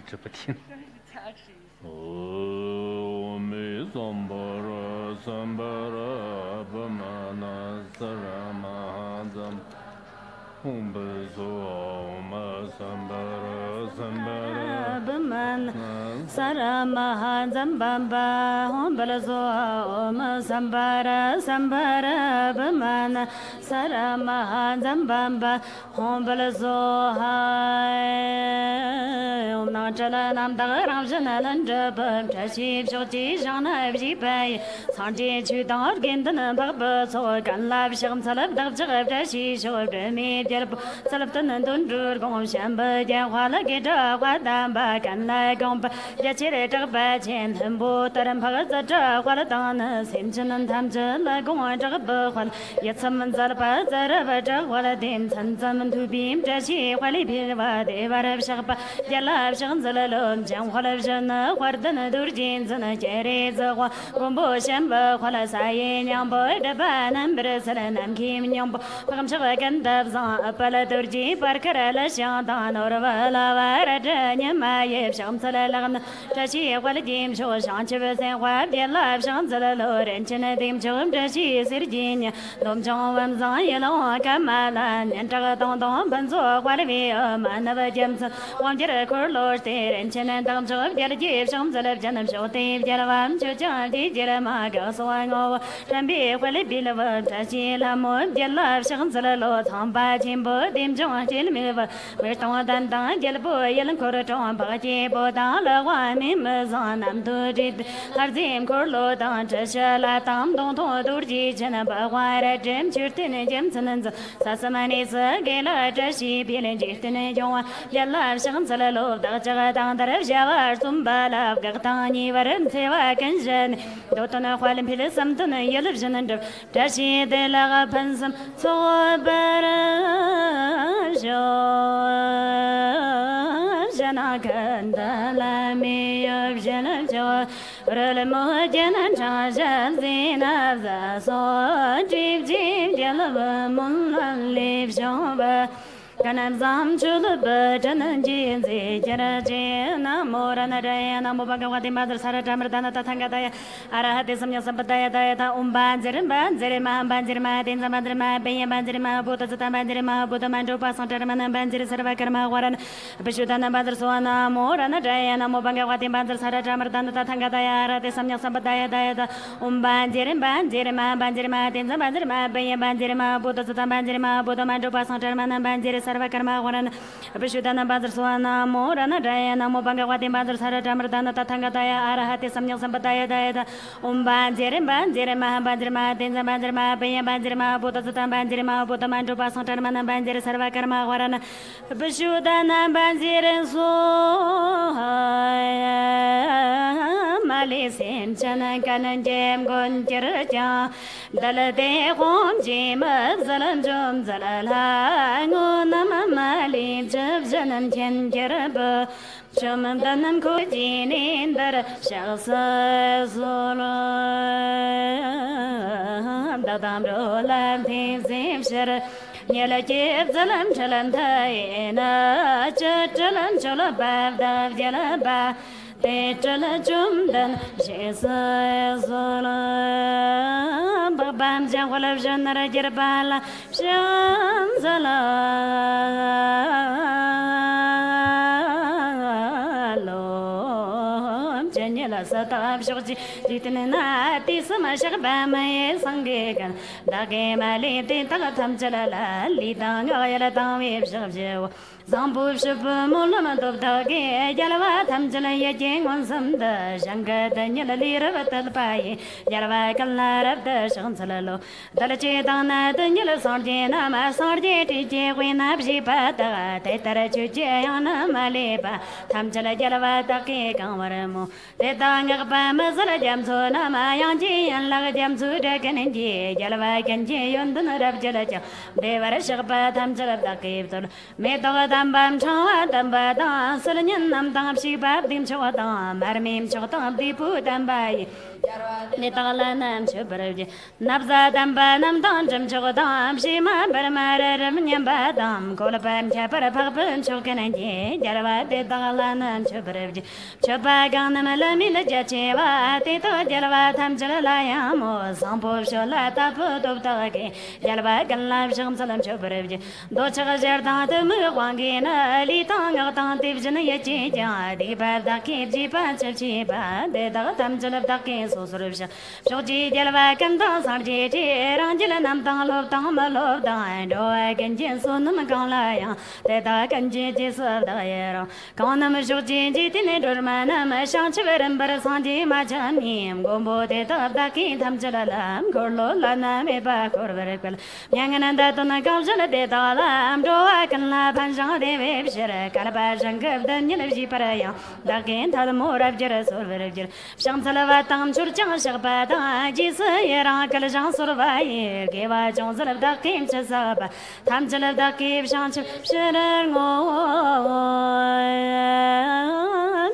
一直不听。哦，弥萨巴拉三巴拉巴玛那萨拉玛赞，吽贝梭玛三巴拉三巴拉巴玛萨拉玛赞巴巴，吽贝梭玛三巴拉三巴拉巴玛那萨拉玛赞巴巴，吽贝梭嗨。那这了南达让人那能这本这些小鸡上那不白，长街去当跟的那把不错，干来不想吃了不这个这些小这没点不吃了不能蹲住公先不电话了给这话单把干来公把也起来这个白钱很不得人怕在这话了当那心情能他们这来公这个不话也他们在了把在了把这话了点层咱们土兵这些话里边话的话了不想把也来。生子了龙江花了人呢，花的那都是金子呢，节日子花，公婆先不花了三爷娘不的把南不的死了南kim娘不，不敢吃个跟的上，不了都是金，不可了了相当那了完了完了这年嘛也上子了了呢，这些花了金说上去不三花别了上子了路人家那点就这些是金年，龙江湾上也龙干嘛了，年这个东东本做花了为满那个金子，忘记了块路。人前人当着别了接上子了真能说对别了完就讲的接了嘛告诉我真别回来别了我这些了么别了上子了路长把钱不点中接了没我没当担当接了不也能过得中把接不当了外面没上南都这还是过路当这些了当东东都是真能把坏了真去的那真才能走啥什么你是给了这些别人接的那种别了上子了路这个当的人家娃送巴拉，个当你娃人才娃跟人，都当那花脸皮的什都能也了人着，这些的那个盆什错巴拉说，人那看的来没有人就，为了么艰难长人在那在说，追追见了我梦乱里上吧。干那咱出了不真能见在见了见那莫那这那莫把个话题嘛的啥的咱们的那他看个的阿拉哈的什么什么的的他班子人嘛班子人嘛天咱们的嘛别班子人嘛不得咱班子人嘛不得满洲把上这嘛那班子人啥的干嘛话呢不是咱那班子说那莫那这那莫把个话题嘛的啥的咱们的那他看个的阿拉的什么什么的的班子人嘛班子人嘛天咱班子人嘛别班子人嘛不得咱班子人嘛不得满洲把上这嘛那班子人सर्व कर्मा वरन अभिषुदाना बादर सुवाना मोरना जयना मोबंगा वादे बादर सारा जमरदाना तथंगताया अरहते सम्यक संपदाय दयदा ओम बांजेरे महा बांजेरे महा तेंजा बांजेरे महा बेया बांजेरे महा बोतसता बांजेरे महा बोतमांजो पासंटर मना बांजेरे सर्व कर्मा वरन अभिषुदाना बांजेरे सो माले सेंचन कनन जेम गोंचरजा दलदे होम जेम जलन जोम जलला Mali jab janam chen jarab Shamam danam ko jinin dar Shaksa zolo Dadam rolam tim zim shar Nyala jib zalam chalam thayena Chalam chala bab dav jalaba Te chala jumdan Shaksa zolo Babam jan walab janara jirbala Shamzala Satab Shorji, Litana, Tisama Sharba, my Sangegan, Dage Mali, Tagatam Jalala, Litanga, Yalatam, Shabjo, Zambu Shub, Mulamat of Dage, Yalava, Tamjala, Yang on some the Shanga, Daniela Lira, Pai, Yalava, Kalara of the Shansalalo, Dalachetana, Daniela Sardina, Masardi, Win Abjipata, Tetara Chujiana, Maleba, Tamjala Yalava, Take, Kamaramo. Te tang ga ba ma sa la jam so na ma yang ji yan la ga jam su de ken ji ja la ba ken ji yon dun rab ja la ja de wa ra shig ba tam ja la da ke to me to ga dam bam chang wa dam ba da sa la nyen nam dang shi ba dim chaw da mar mim chaw da di pu dam ba yi ne ta la nam che bar ji nab za dam ba nam dang jam chaw da shi ma bar ma ra ra nyam ba dam ko la ba cha par pa pa chaw ken ji ja la ba de ta la nam che bar ji che ba ga nam la mi la ja che wa te to ja la ba tham ja la ya mo sam po sho la ta pu do ta ge ja la ba gan la sham salam che bar ji do cha ga jar da de mu wang ge na li ta ga ta te jin ye chi ja di ba da ke ji pa che chi ba de da tham ja la da ke so so ru sha sho ji ja la ba kan da sa ji ji rang ji la nam ta lo ta ma lo da do gen jin so nam ga la ya de da kan ji ji so da ye ro ka nam sho ji ji ti ne dur ma na ma shang che ren bar sa ji ma cha ni gom bo de da da ki tham ja la lam ko lo la na me ba ko ver pel yang na da to na ga ja la de da la am do kan la pan jang de ve shira ka la ba jang ga da ni le ji para ya da gen ta mo ra jira so ver jir shang sa la wa tam chur chang shag ba da ji se ye ra ka la jang so va ye ge wa jong za la da kim cha sa ba tham ja la da ki shang chu shira ngo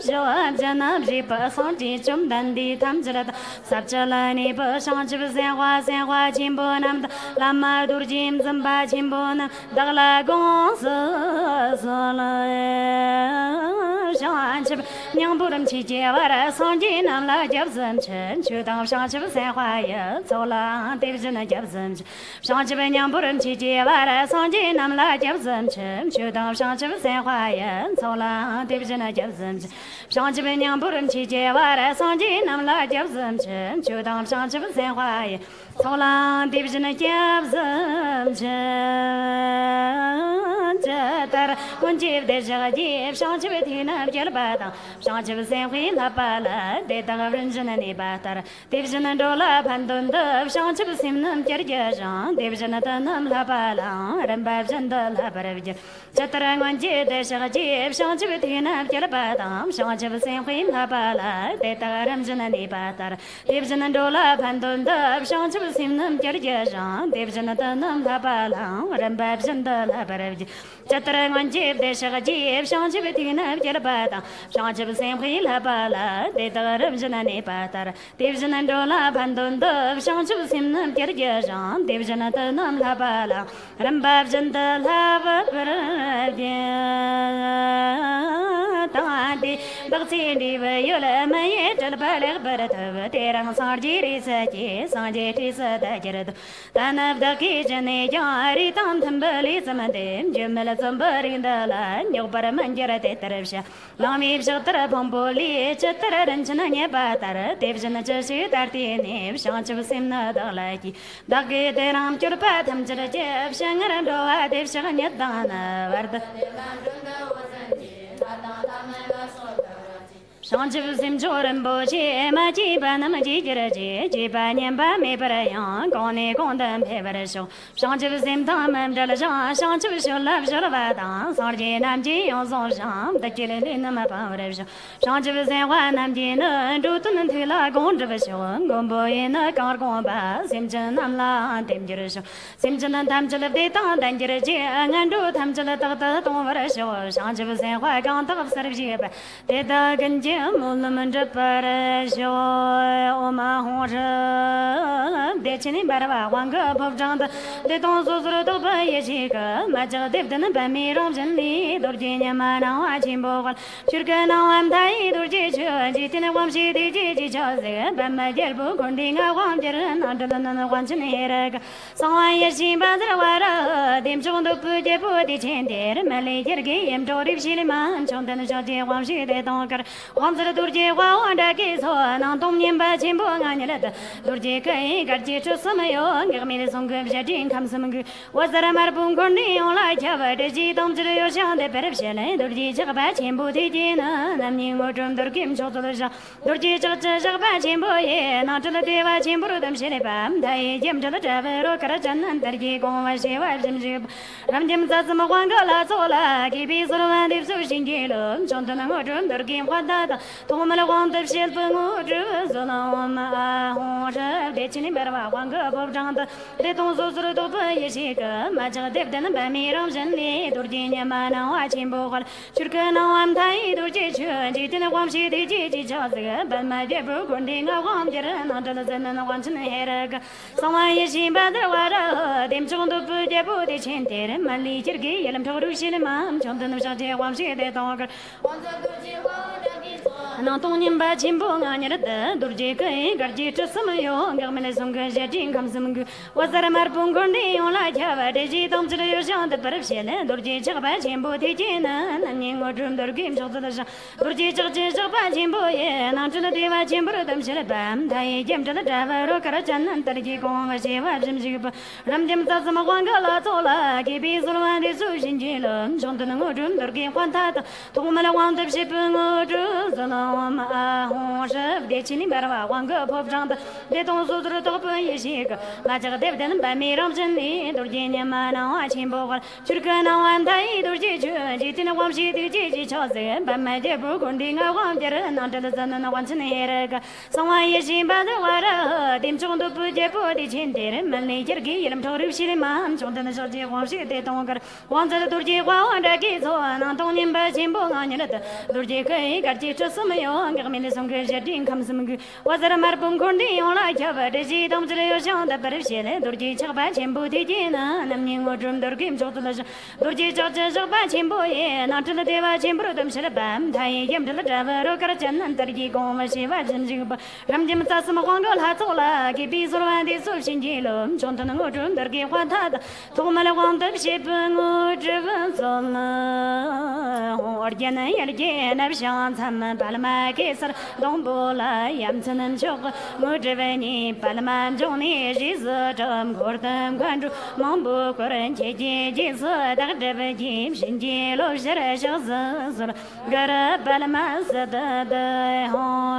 jo ja na ji pa sa ji chum dan di tham ja la sa cha la ni pa shang chu se hua chim bo nam da la ma dur jim zam ba chim bo nam da la gong so la shang chu nyang bu ram chi je wa ra sang ji nam la jab zam chen chu dang shang chu se hua ye zo la de zhen na jab zam shang chu nyang bu ram chi je wa ra sang ji nam la jab zam chen chu dang shang chu se hua ye zo la de zhen na jab zam shang chu nyang bu ram chi je wa ra sang ji nam la jab zam chen chu dang shang chu se hua ye zo la de zhen na jab zam chen cha tar kun ji de ja ji shang chu ti na jel ba da shang chu se hui la ba la de da ren zhen na ni ba tar de zhen na do la pan don de shang chu sim nam jer ja jang de zhen na da nam la ba la ren ba zhen da la ba ra ji cha tar ngon ji de ja ji shang chu ti na jel ba da shang chu se hui la ba la de da ren zhen na ni ba tar de zhen na do la pan don de shang chu sim nam jer ja jang de zhen na da nam la ba la ren ba zhen da la ba ra ji cha tar ngon ji de ja ji shang chu ti na jel ba da shang chu se hui la ba la de da ren zhen na ni ba tar de zhen na do la pan don de shang chu sim nam jer ja jang de zhen na da nam la ba la ren ba zhen da la ba ra ji ta di bak si di ve yo la ma ye chal ba le ba ra ta te rang sa ji ri sa ji sa je ti sa da jer do ta na da ki jane ja ri tam tham ba li sa ma de je me la sam ba ri da la nyo par man jer te tar sha la mi sha tar bom bo li cha tar ran chna ne ba tar te jana cha si tar ti ne sha cha sim na da la ki da ge te ram chur pa tham jer je shang ran do a de sha ne da na var da shang chu sim cho ren bo chi ma chi ba na ma ji jer ji ji ba nian ba me ba yang gong ne gong dan pe ba de shou shang chu sim da ma de la shang chu shu la shu la ba da sa ji nam ji yong song shang da ji le le na ma ba de shou shang chu sim wa nam ji ne du tu nan thi la gong zhe ba shou gong bo ye na ga gong ba sim chen nam la dem jer shou sim chen nan tam che le de da dan jer ji ngan du tham che le da da dong ba de shou shang chu sim wa gang da sa ji ba de da gen ji Mulman Japara Show, Oma Hora, Dechini Barava, Wanga, Poganda, the Tonso Rotoba Yeshika, Maja Devdan, Bami, Romjani, Dorjina Mana, Chimbo, Churkana, and Dai, Dorjicha, Jitina Wamshi, Diji, Jose, Bama Jelbo, Kondinga, Wamjer, and Andalan, Wanjanera, Sawa Yeshimba, Dim Chondo Puja, the Chendir, Malay, Game, Dori Shiliman, Chondan Jodi, Wamshi, the Donker, Wamser Durje, Wanda Kiss, Antom Nimba, Chimbo, and Durje, Garji, Samayo, Gamil Song, Jadin, comes some was there a Marbun Corney, all I have a Tom to the ocean, the Peripshan, Durji, Jabba, Chimbo, Tina, and Nim, Drum, Kim, Chot, 的上，多几这这半千不也，那这了对外千不如等谁来办？他也见这了这位罗克了真难得的公外谁外什么什么，咱们怎么换个了做了，给彼此的问题手心结了，上头能我准得给换他的，同我们的黄的些分我这做了我们啊，红着别请你别把换个不长的，这东西是都不也是个，马这对不对？把米让人里多几年嘛那花钱不花了，去个那我们太多几去，今天的黄西的几家子个，本买的不管的我黄家人，那真的真的完成的那个，上万也是把这话的，点中都不得不得钱的人，满里去给也能投入心里嘛，从头能上这黄西的多个，那东年把钱不按你的得，多几个个几这什么用？我们来送个些金看什么个，我在那买不管的用来吃吧，这些东西有想的不是些呢，多几这个把钱不提钱呢，那年我准备给上子的上，多几这把钱不也，那这个地方钱不是东西了办，他也见着了这玩意儿，可是真难得的几公我些话什么这个不，咱们怎么换个了做了，给彼此玩的手心结了，上头能我准备给换他的，同我们来换的是不我这是了我们啊，红是别请你别把换个破不上的，这东西都都不也是个，那这个对不对？把米让真理都今年嘛那花钱不花，去个那玩太都解决，今天的黄西的姐吵子，把买的不管的我黄家人，那这的真的完成那个，上万也是把这话的，点中都不接不的钱的人，门里这个也能投入心里嘛，中的那小姐黄西的东个，黄子的都是花黄的给错，那当年把钱不按你的，都是可以个几这什么用，我们的送个些din看什么个，我在那买不管的用来吃吧，这些东西有想的不是些嘞，都是吃把钱不提钱呢，那年我准备给做的是，都是这把钱不也，那这了对吧？钱不东西了办，他也验这了这玩意儿，可是真难得的公我些话真这个不，咱们咋什么黄个他做了，给彼此玩的手心结了，上头能我准备给换他的，同我们的黄的些不我这份做了，我的呢也的那不像咱们把了买给啥东不来，也才能吃个，我这为你把了满中你日子这么过得关注，忙不过人姐次，大这为你心结了是来小子了，个人把了满死的好，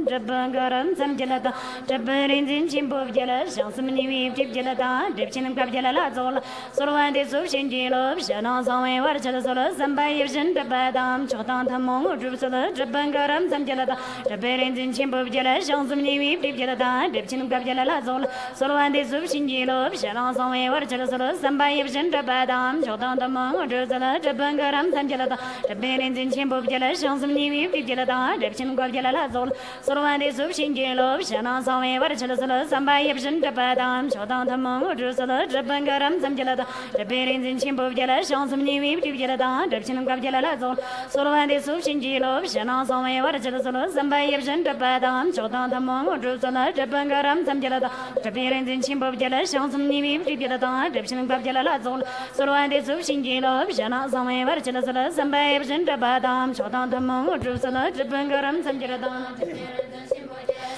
这本个人怎么接了的，这本人真心不接了，上次你为接不接了的，这不能搞不接了拉走了，说了完的手心结了，想让上位我的吃了说了300一身的白当，就当他梦我住不了，这本个人怎么接了的，这本人真心不接了，上次你为接不接了的，这不能搞不接了拉走了，说了完的手心结了，想让上位我的吃了说了300一身的白当，就当他梦我住不了，这本个人怎么接了的，这本人真心不接了，上次你为接不接了的，这不能搞不接了拉走了，说了完的手心结了，想让上位我的吃了说了300一身的白当，就当他梦我住不了，这本个人怎么接了的，这本人真心不接了，上次你为接不接了的，这不能搞不接了拉走了，说了完的手心结了，想让上位我的吃了说了300一身的白当，就当他梦我住不了，这本个人怎么接了的，这本人真心不接了，上次你为接不接了的，这不能搞不接了拉走了，说了完的手心结了，想让上位我的吃了说了300一身的白当，就当他梦我住不了，这本个人怎么接了的。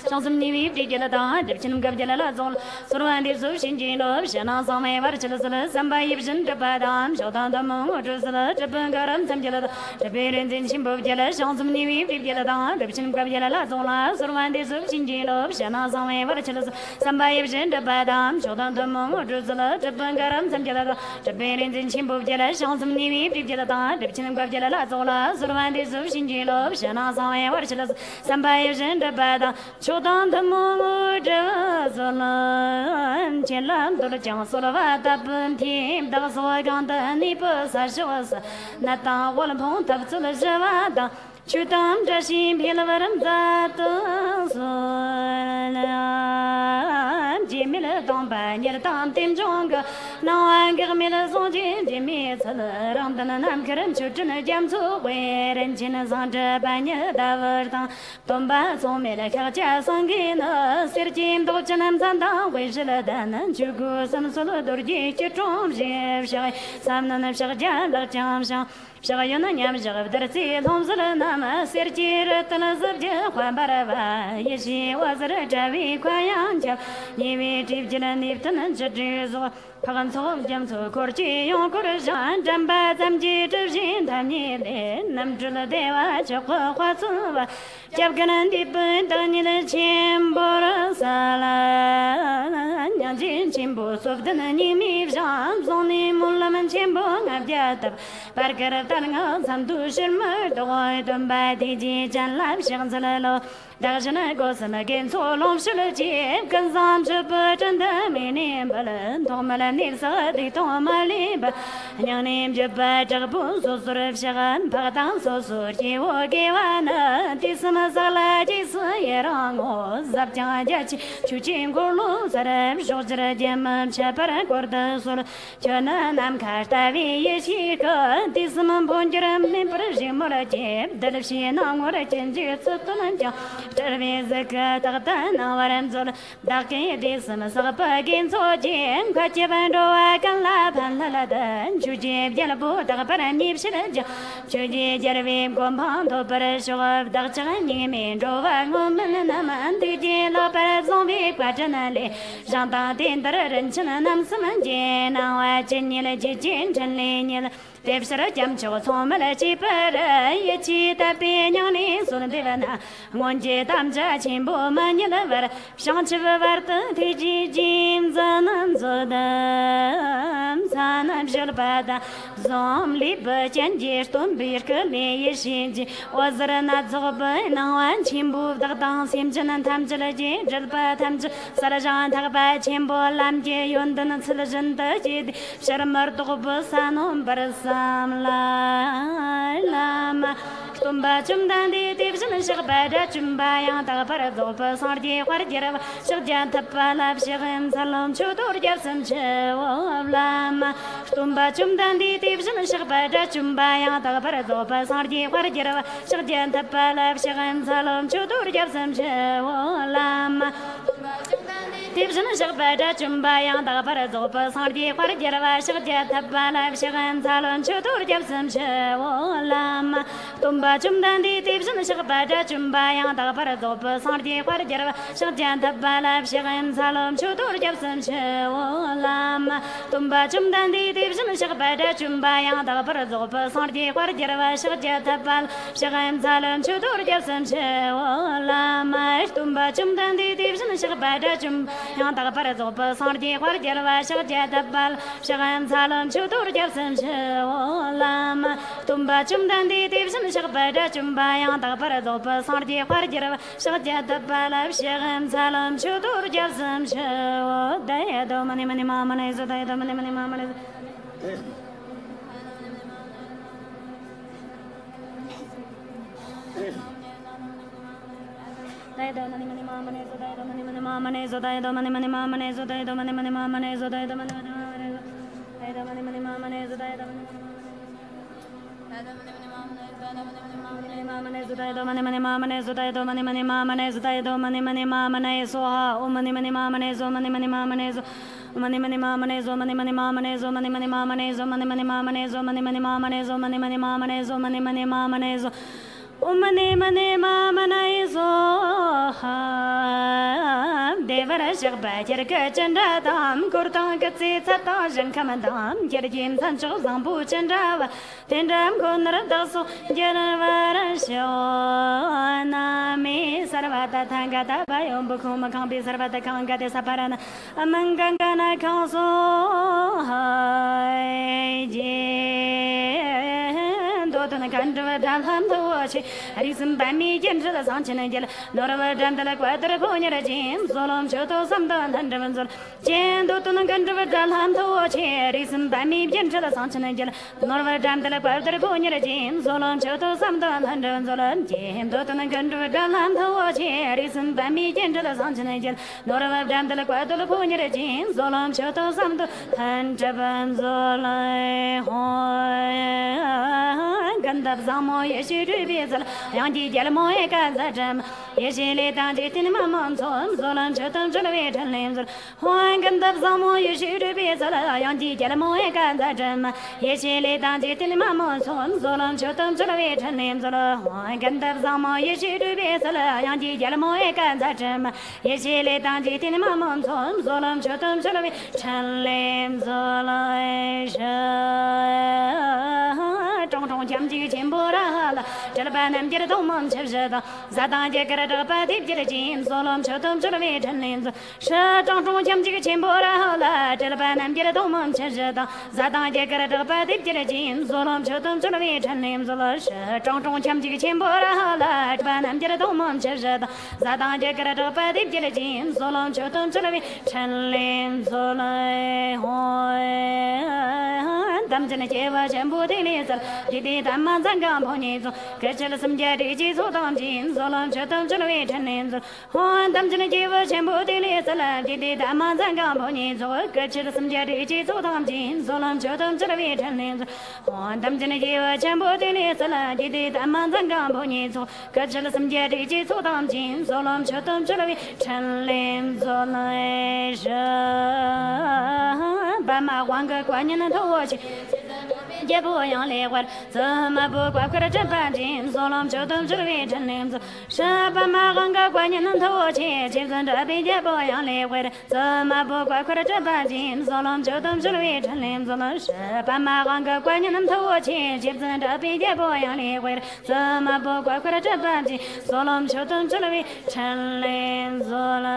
上次你为接了的，这不能搞不接了拉走了，说了完的手心结了，想让上位我的吃了说了300一身的白当，就当他梦我住不了，这本个人怎么接了的，这本人真心不接了，上次你为接了的，这不能搞不接了拉走了，说了完的手心结了，想让上位我的吃了300一身的白当，就当他梦我住不了，这本个人怎么接了的，这本人真心不接了，上次你为接了的，这不能搞不接了拉走了，说了完的手心结了，想让上位我的吃了300一身的白当，就当他梦我住不了，前两都了讲说了话大半天，大说刚的你不啥说是，那当我的朋友做了什么当。去当这心偏了人咋都说了，见面了当半年了当点钟个，那晚个面了送进见面吃了，让他那男客人就只能讲出为人前了上这半年大碗当，东巴送面了客家送给那，谁的金都只能上当，为什么的能去过什么说了都是一起装些小，咱们那小家了讲上。Shagayuna Yam Jagabdersi, Homzalana, Sergi, Tanazabja, Barava, Yeshi was a Javi, Quayanja, Nivi, Tivjana, Nipton, Jadrizo, Paganso, Jamso, Corti, Yokorajan, Jamba, Zamji, Jin, Tamni, Namjula Deva, Choko, Watsuva, Jabganan, Dipun, Danila, Chimbora, Sala, Yanjin, Chimbos of the Nimi, Jam, Zoni, Mulaman, Chimbo, Abjata, Parker, Tanga, Sandushir, Murder, Dumba, Diji, Jan Lab, Shanzalo, Dajana goes again, so long should a jeep, Kansan, Jabut, and the Minim, Balan, Tomalan, Nilsa, the Tomalib, and your name Jabba, Jabun, so sort of Shagan, Patan, so Suti, Wogivana, Tismasala, Yerang, Zapja, Chuchim, Gulu, Sarab, Shosra, Jemam, Chapara, Corda, Chana, Nam Kastavi, Yeshika, Tisman, Ponjaram, Nimprajim, Morajim, Delphi, Namora, Chenji, Sutan, Tervizaka, Tartana, Varenzol, Daki, Disam, Sapagin, Sojim, Kachivando, Akalap, and Laladan, Chuji, Yalabu, Taparanip, Shilaja, Chuji, Jervim, Compound, Operation of Dachan, Yimi, Drova, Woman, and Digi, Lopez, Zombie, Quatanale, Janta, Tinder, and Chanam, Samanjin, now I Chinil, Jin, Janlin, Devsara, Jamcho, Tomala, Chipper, Yechi, Tapinoni, Sunadivana, Monje, Tamja, Chimbo, Manila, Shanchivarta, Tiji, Jim, Zanan, Zodam, Sanam, Jalbada, Zom, Lipa, Chanjir, Tumbirka, Yeshinji, Wazara, Zoba, now and Chimbo, the dancing, Jan, Tamjalaji, Jalba, Tamj, Sarajan, Taba, Chimbo, Lamje, Yondan, Salajan, Tajid, Sharamar, Toba, Sanum, Barasa. Lama Tumba Chumdandi, Division Shabada, Chumba, Yanta Paradopa, Sardi, Warjera, Shajanta Palab, Shirim, Salom, Chudur, Jasam, Chev, Lama Tumba Chumdandi, Division Shabada, Chumba, Yanta Paradopa, Sardi, Warjera, Shajanta Palab, Shirim, Salom, Chudur, Jasam, Chev, Lama Division Shabada, Chumba, Yanta Paradopa, Sardi, Warjera, Shajanta Palab, Shirim, Salom, Chudur, Jasam, Chev, Lama Tumba Chumdandi, Division Shabada, Chumba, Yanta Paradopa, Sardi, Warjera, Shajanta Palab, Shirim, Salom, Chudur, Jasam, Chev, Lama Tumba Chumdandi, Division Shabada, Chumba, Yanta Paradopa, Sardi, Warjera, Shajanta Palab, Shirim, Salom, Chudur, Jasam, Chev, Lama Tumba Chumdandi, Division Shabada, Chumba, Yanta Paradopa, Sardi, Warjera, Shajanta Palab, Shirim, Salom, Chudur, Jasam, Chev, Lama Tumba Chumdandi, Division Shabada, Chumba, Yanta Paradopa, Sardi, Warjera, Shajanta Palab, Shirim, Salom, Chudur, Jasam, Chev, Dayado, Mani Mama, Dayado, Mani Mama. Dayado, Mani Mama, Dayado, Mani Mama, Dayado, Mani Mama, Dayado, Mani Mama, Dayado, Mani Devara Shagba, Jerka, Dam, Kurtan, Katsi, Satajan, Kamadam, Jerjim, Sancho, Zambu, Chandava, Tendram, Gunnar, Daso, Janavara, Shona, Me, Sarvata, Tangata, Bayom, Bukuma, Kambi, Sarvata, Kangata, Saparana, Amangangana, Council, High, Dotana, Kandra, Dalham, the watch, Harrison, Bami, Gentle, Sanchin, Norava, Dandala, Quadra, Ponya, James, Solom, Choto, Samdan, and Revanzol, Jen, Dotana, Kandra, Dalham, the watch, Harrison, Bami, Gentle, Sanchin, Norava, Dandala, Quadra, Ponya, James, Solom, Choto, Samdan, and Revanzol, Jen, Dotana, Kandra, Dalham, the watch, Harrison, Bami, Gentle, Sanchin, Norava, Dandala, Quadra, Ponya, James, Solom, Choto, Samdan, and Revanzol, 跟的上么也许这辈子了，两地见了么也干在这么，也许里当这天的慢慢从做了这等这了为成林子，还跟的上么也许这辈子了，两地见了么也干在这么，也许里当这天的慢慢从做了这等这了为成林子了，还跟的上么也许这辈子了，两地见了么也干在这么，也许里当这天的慢慢从做了这等这了为成林子了。种种将就进步了，这了半年别的都忙吃着的，咱当家给了这半地别的进，做了吃东吃了为成林子，是种种将就进步了，这了半年别的都忙吃着的，咱当家给了这半地别的进，做了吃东吃了为成林子了，是种种将就进步了，这半年别的都忙吃着的，咱当家给了这半地别的进，做了吃东吃了为成林子了，咱们这里结婚全部的例子，弟弟咱们咱刚碰你做，可吃了什么家的基础当今，做了这等这了为成林子，咱们这里结婚全部的例子了，弟弟咱们咱刚碰你做，可吃了什么家的基础当今，做了这等这了为成林子，咱们这里结婚全部的例子了，弟弟咱们咱刚碰你做，可吃了什么家的基础当今，做了这等这了为成林子来是，爸妈换个观念的头去。也不样来活，怎么不乖乖的这半斤？说了就等这为成林子，是爸妈换个观念能头去，今生这辈也不样来活的，怎么不乖乖的这半斤？说了就等这为成林子了，是爸妈换个观念能头去，今生这辈也不样来活的，怎么不乖乖的这半斤？说了就等这为成林子了。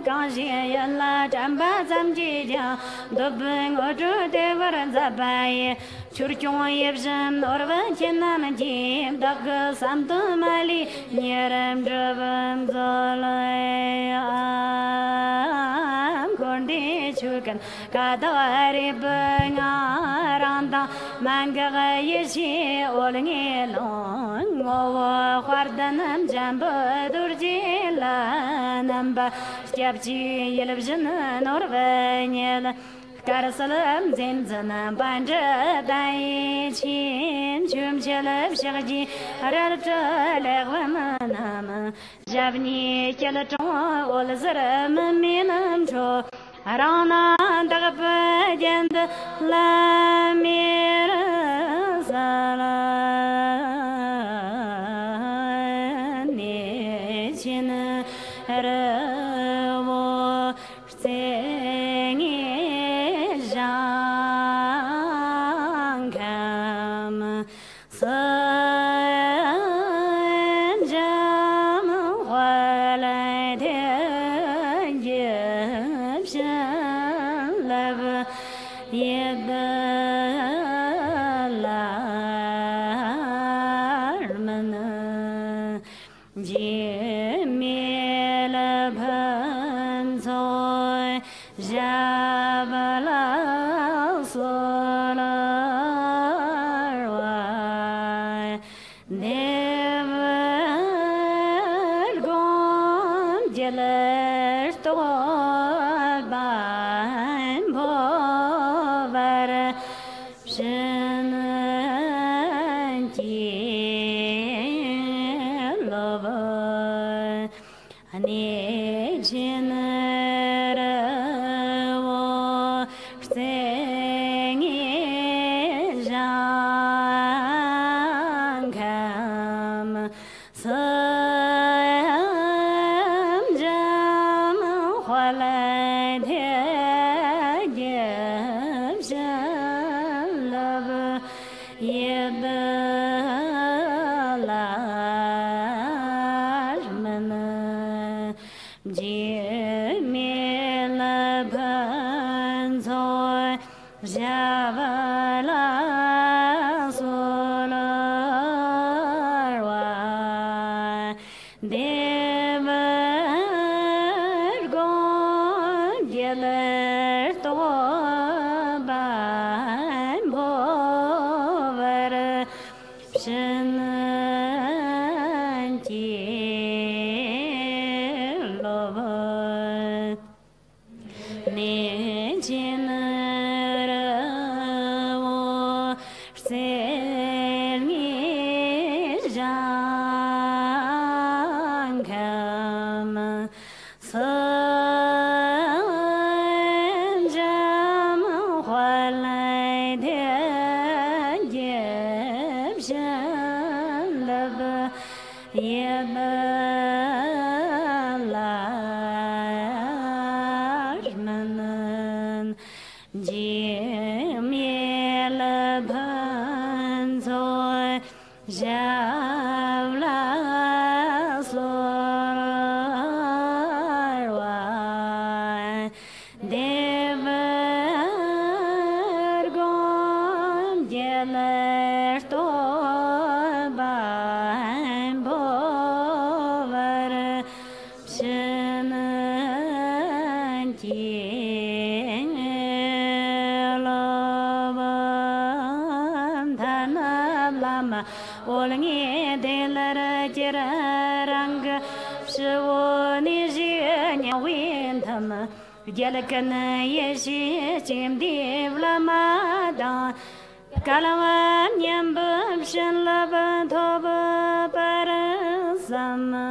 刚谢人了，咱把咱们几家都奔我这的我人在白夜，去中也不是我的问题那么近，大哥三多买里，你人这奔走来啊，คนที่ช่วยกันก็ต้องรีบงานรันตามันก็ยิ่งเสียโอลเงี้ยลงงัวขวดน้ำจันบดูจีลาน้ำบาเสียบจีเยลบจนนอร์เวเนียลการสลับเส้นจะนำปันจะได้ชินชุมเชลบเชกจีรัลจะเล็กวันน้ำจับนี้เชลจงโอลซระมันมีน้ำโชرانا دغب جند لا مير سالاني چن رو سيني جان كم سنجم ولد se Gelakana yeshi chimdi vlamada Kalawan yambam shanlaba thoba parasama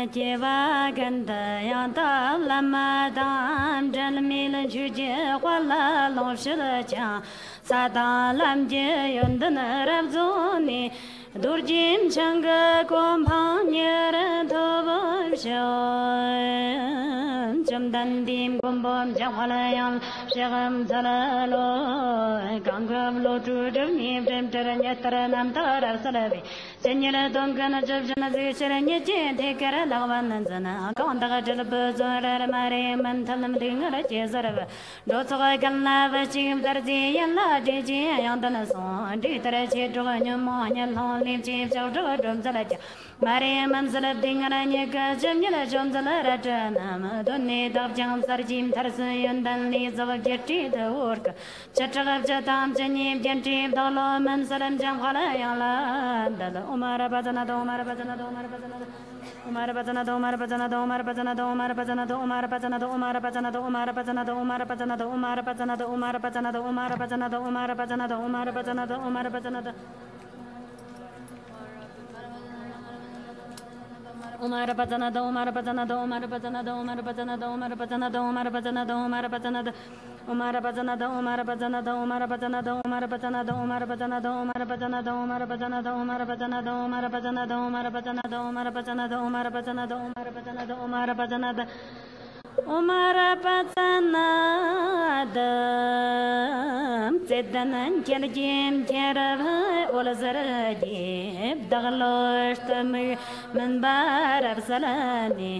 Jeva ganda yang tam lama tam jan mi le ju je hua la long shi le jiang sa da lam je yun de ne rab zu ni dur jim chang ge guan pang nie ren to bo xiao zhen dan dim gom bom jang wala yang shagam zala lo gangam lo tu dem nim dem teranya teranam tarar salabi senyala dongana jabjana zisharanya jente kara lagwan zana kawanda jal bazara mare mantalam dingara jezarava dotsa galna vachim darji yalla jeje yandana son di tarache droganya monya lolim jim jawdro drum zalaja mare manzala dingara nyaka jamyala jomzala rajana donne dabjam sarjim tarsayan danli zavageti the work chatragab jatam janim jantim dalo mansalam jam khala yala dal umar bazana do umar bazana do umar bazana Umar bazana do umar bazana do umar bazana do umar bazana do umar bazana do umar bazana do umar bazana do umar bazana do umar bazana do umar bazana do umar bazana do umar bazana do umar bazana do umar bazana do Umar bazana do umar bazana do umar bazana do umar bazana do umar bazana do umar bazana do umar bazana do Umar bazana do umar bazana do umar bazana do umar bazana do umar bazana do umar bazana do umar bazana do umar bazana do umar bazana do umar bazana do umar bazana do umar bazana do umar bazana do umar bazana do Umar bazana do Zedanan jeljem terava olazarajib daglosh tamir min barar salani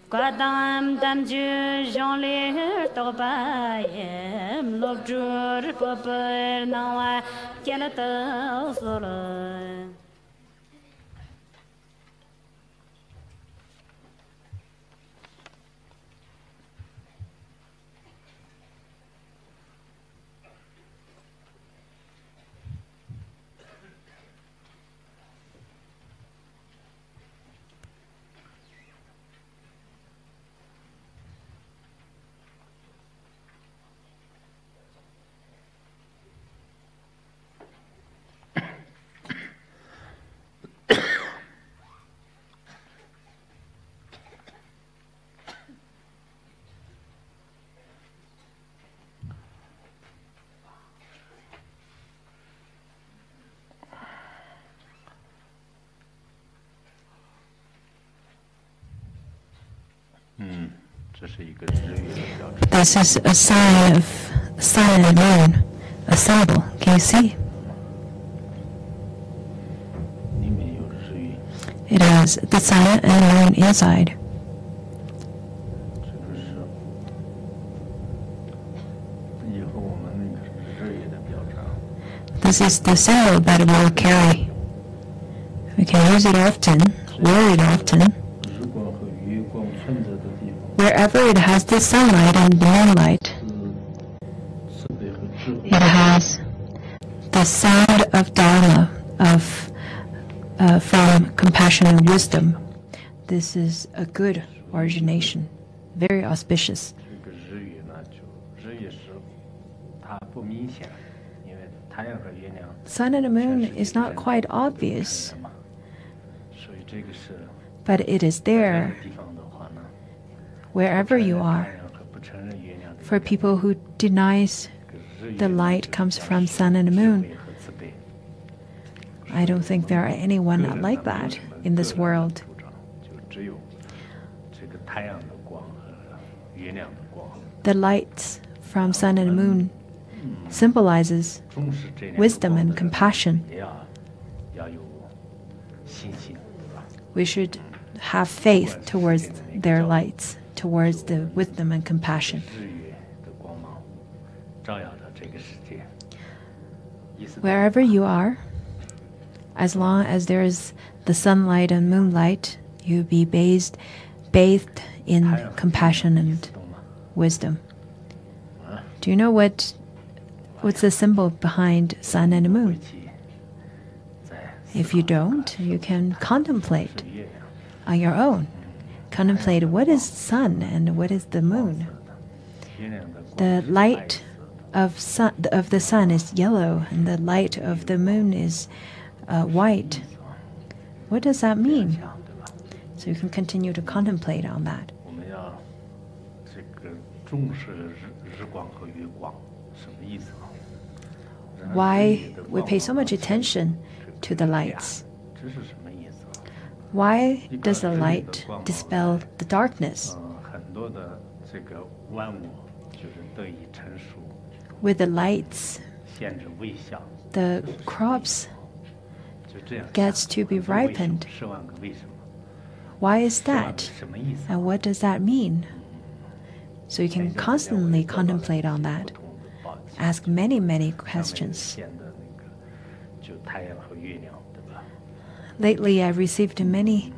Kadam damju jonlir tobayem lobjur popper nawa kelata solo This is a sign of sun and moon, a symbol. Can you see? It has the sun and moon inside. This is the symbol that we'll carry. We can use it often, wear it often. Wherever it has the sunlight and the moonlight, it has the sound of Dharma, from compassion and wisdom. This is a good origination, very auspicious. Sun and the moon is not quite obvious, but it is there wherever you are. For people who denies the light comes from sun and the moon, I don't think there are anyone like that in this world. The lights from sun and moon symbolizes wisdom and compassion. We should have faith towards their lights, towards the wisdom and compassion. Wherever you are, as long as there is the sunlight and moonlight, you'll be bathed in compassion and wisdom. Do you know what's the symbol behind sun and moon? If you don't, you can contemplate on your own. Contemplate what is sun and what is the moon. The light of the sun is yellow, and the light of the moon is white. What does that mean? So you can continue to contemplate on that. Why we pay so much attention to the lights? Why does the light dispel the darkness? with the lights, the crops gets to be ripened. Why is that? And what does that mean? So you can constantly contemplate on that. Ask many, many questions. Lately, I've received many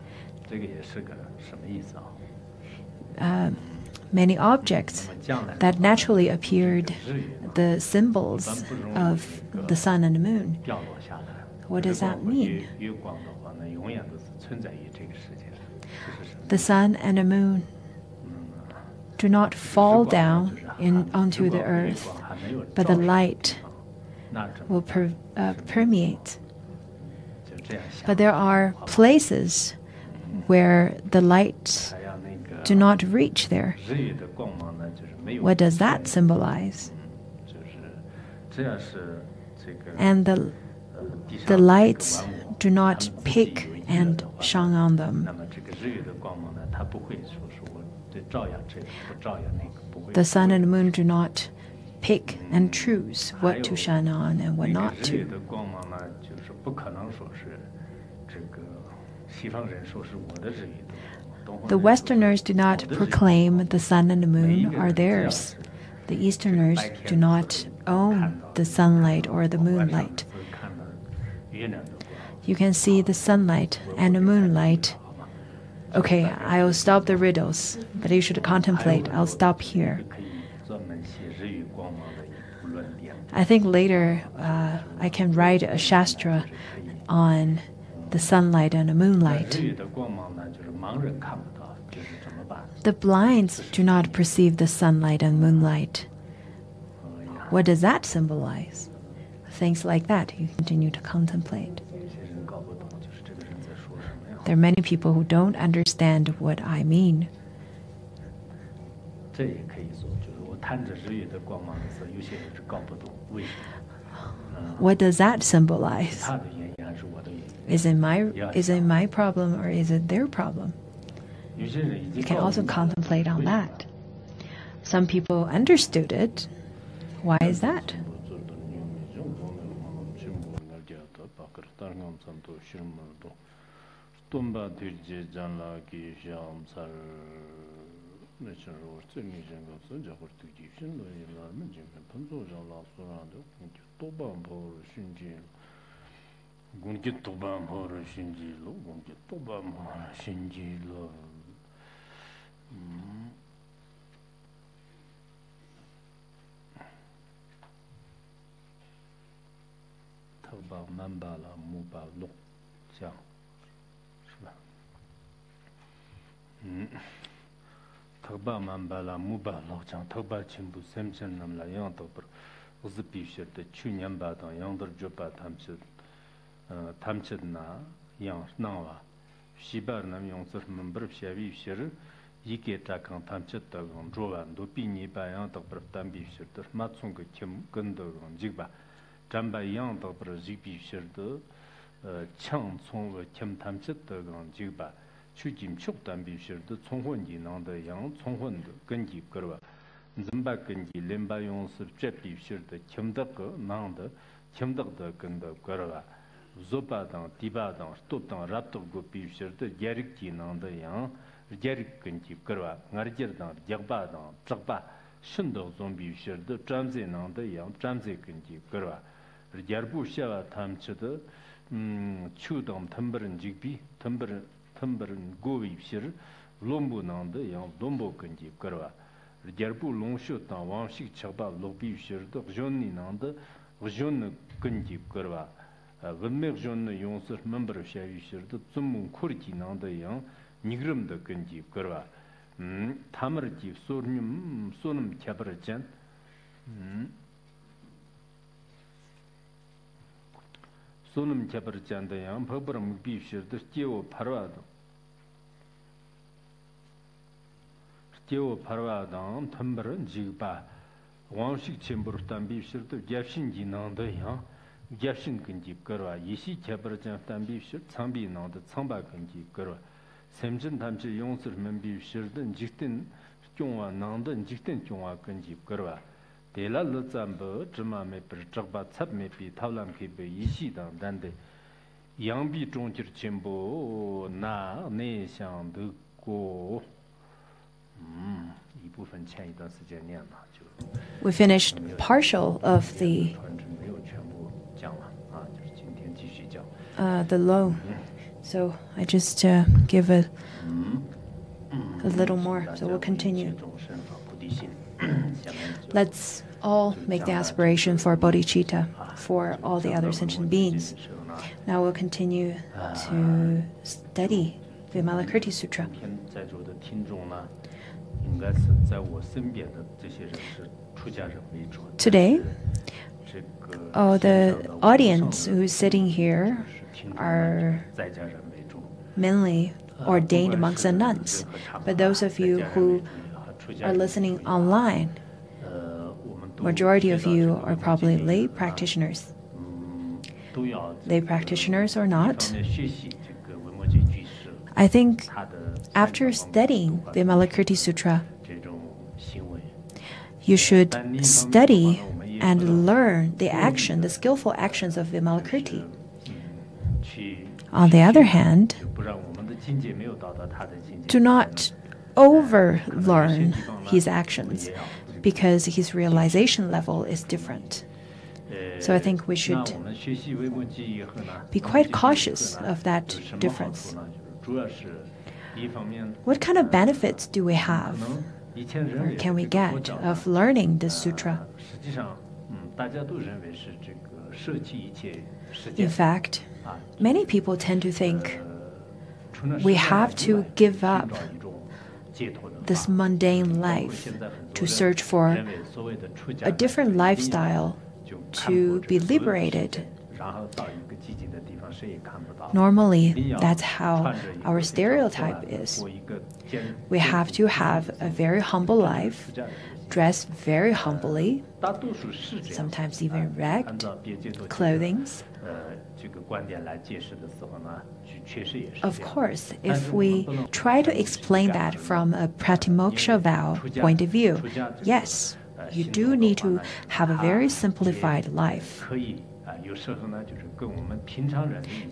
objects that naturally appeared, the symbols of the sun and the moon. What does that mean? The sun and the moon do not fall down onto the earth, but the light will permeate. But there are places where the light do not reach there. What does that symbolize? And the lights do not pick and shine on them. The sun and the moon do not pick and choose what to shine on and what not to. The Westerners do not proclaim the sun and the moon are theirs. The Easterners do not own the sunlight or the moonlight. You can see the sunlight and the moonlight. Okay, I'll stop the riddles, but you should contemplate. I'll stop here. I think later I can write a shastra on the sunlight and the moonlight. The blinds do not perceive the sunlight and moonlight. What does that symbolize? Things like that you continue to contemplate. There are many people who don't understand what I mean. What does that symbolize? Is it my problem or is it their problem? You can also contemplate on that. Some people understood it. Why is that? Thakba mambala muba lokchang thakba chimbu semchen namla yang tokpar uzipi shirte chunyam badang yangdar jopa tamchid na yang nangwa shibar nam yongsir mambar shavi shir yike takang tamchid tagang jowa dopi nipa yang tokpar tambi shirte matsunga kim gandagang jigba jamba yang tokpar jigbi shirte chang tsongwa kim tamchid tagang jigba 추짐 축담비 shirde 총혼지 nangda yang 총혼도 근기 거와 짐바 근기 렘바 용스 쩨비 shirde kimdak nangda kimdakda 근다 거와 zopadang tibadang stopdang raptog gopi shirde gerikji nangda yang gerik 근기 거와 ngarjerdang jagbadang tsagba shindog zombi shirde tramze nangda yang tramze 근기 거와 gerbu shawa tamchide chudam tambarin jigbi tambarin govi shir lombu nangda yang lombo kanji karwa gerbu longsho tang wangshik chagba lobi shir de jonni nangda jonni kanji karwa gulme jonni yongsir member shavi shir de zummun kurji nangda yang nigrim de kanji karwa tamar ji sornyum sonum chabarjan sonum chabarjan da yang phabram bi shir de jewo parwa Kyo parwadang tambaran jigba wangshik chembur tambi shirto gyapshin ji nangda yang gyapshin kanjib karwa yeshi kyabarjan tambi shir tsambi nangda tsamba kanjib karwa semjin tamchi yongsir mambi shirdan jiktin 중화 낭던 직된 중화 근지 거와 대랄로 잠버 주마메 버적바 찹메비 탈람케베 이시당 단데 양비 중지 전부 나 내想듣고 이 부분前一段时间念了就 We finished partial of the low. So I just give a little more. So we'll continue. Let's all make the aspiration for bodhicitta for all the other sentient beings. Now we'll continue to study Vimalakirti Sutra. Today, the audience who's sitting here are mainly ordained monks and nuns. But those of you who are listening online, majority of you are probably lay practitioners. Lay practitioners or not, I think after studying the Vimalakirti Sutra, you should study and learn the action, the skillful actions of Vimalakirti. On the other hand, do not overlearn his actions because his realization level is different. So I think we should be quite cautious of that difference. What kind of benefits do we have or can we get of learning this sutra? In fact, many people tend to think we have to give up this mundane life to search for a different lifestyle to be liberated. Normally, that's how our stereotype is. We have to have a very humble life, dress very humbly, sometimes even ragged clothing. Of course, if we try to explain that from a pratimoksha vow point of view, yes, you do need to have a very simplified life.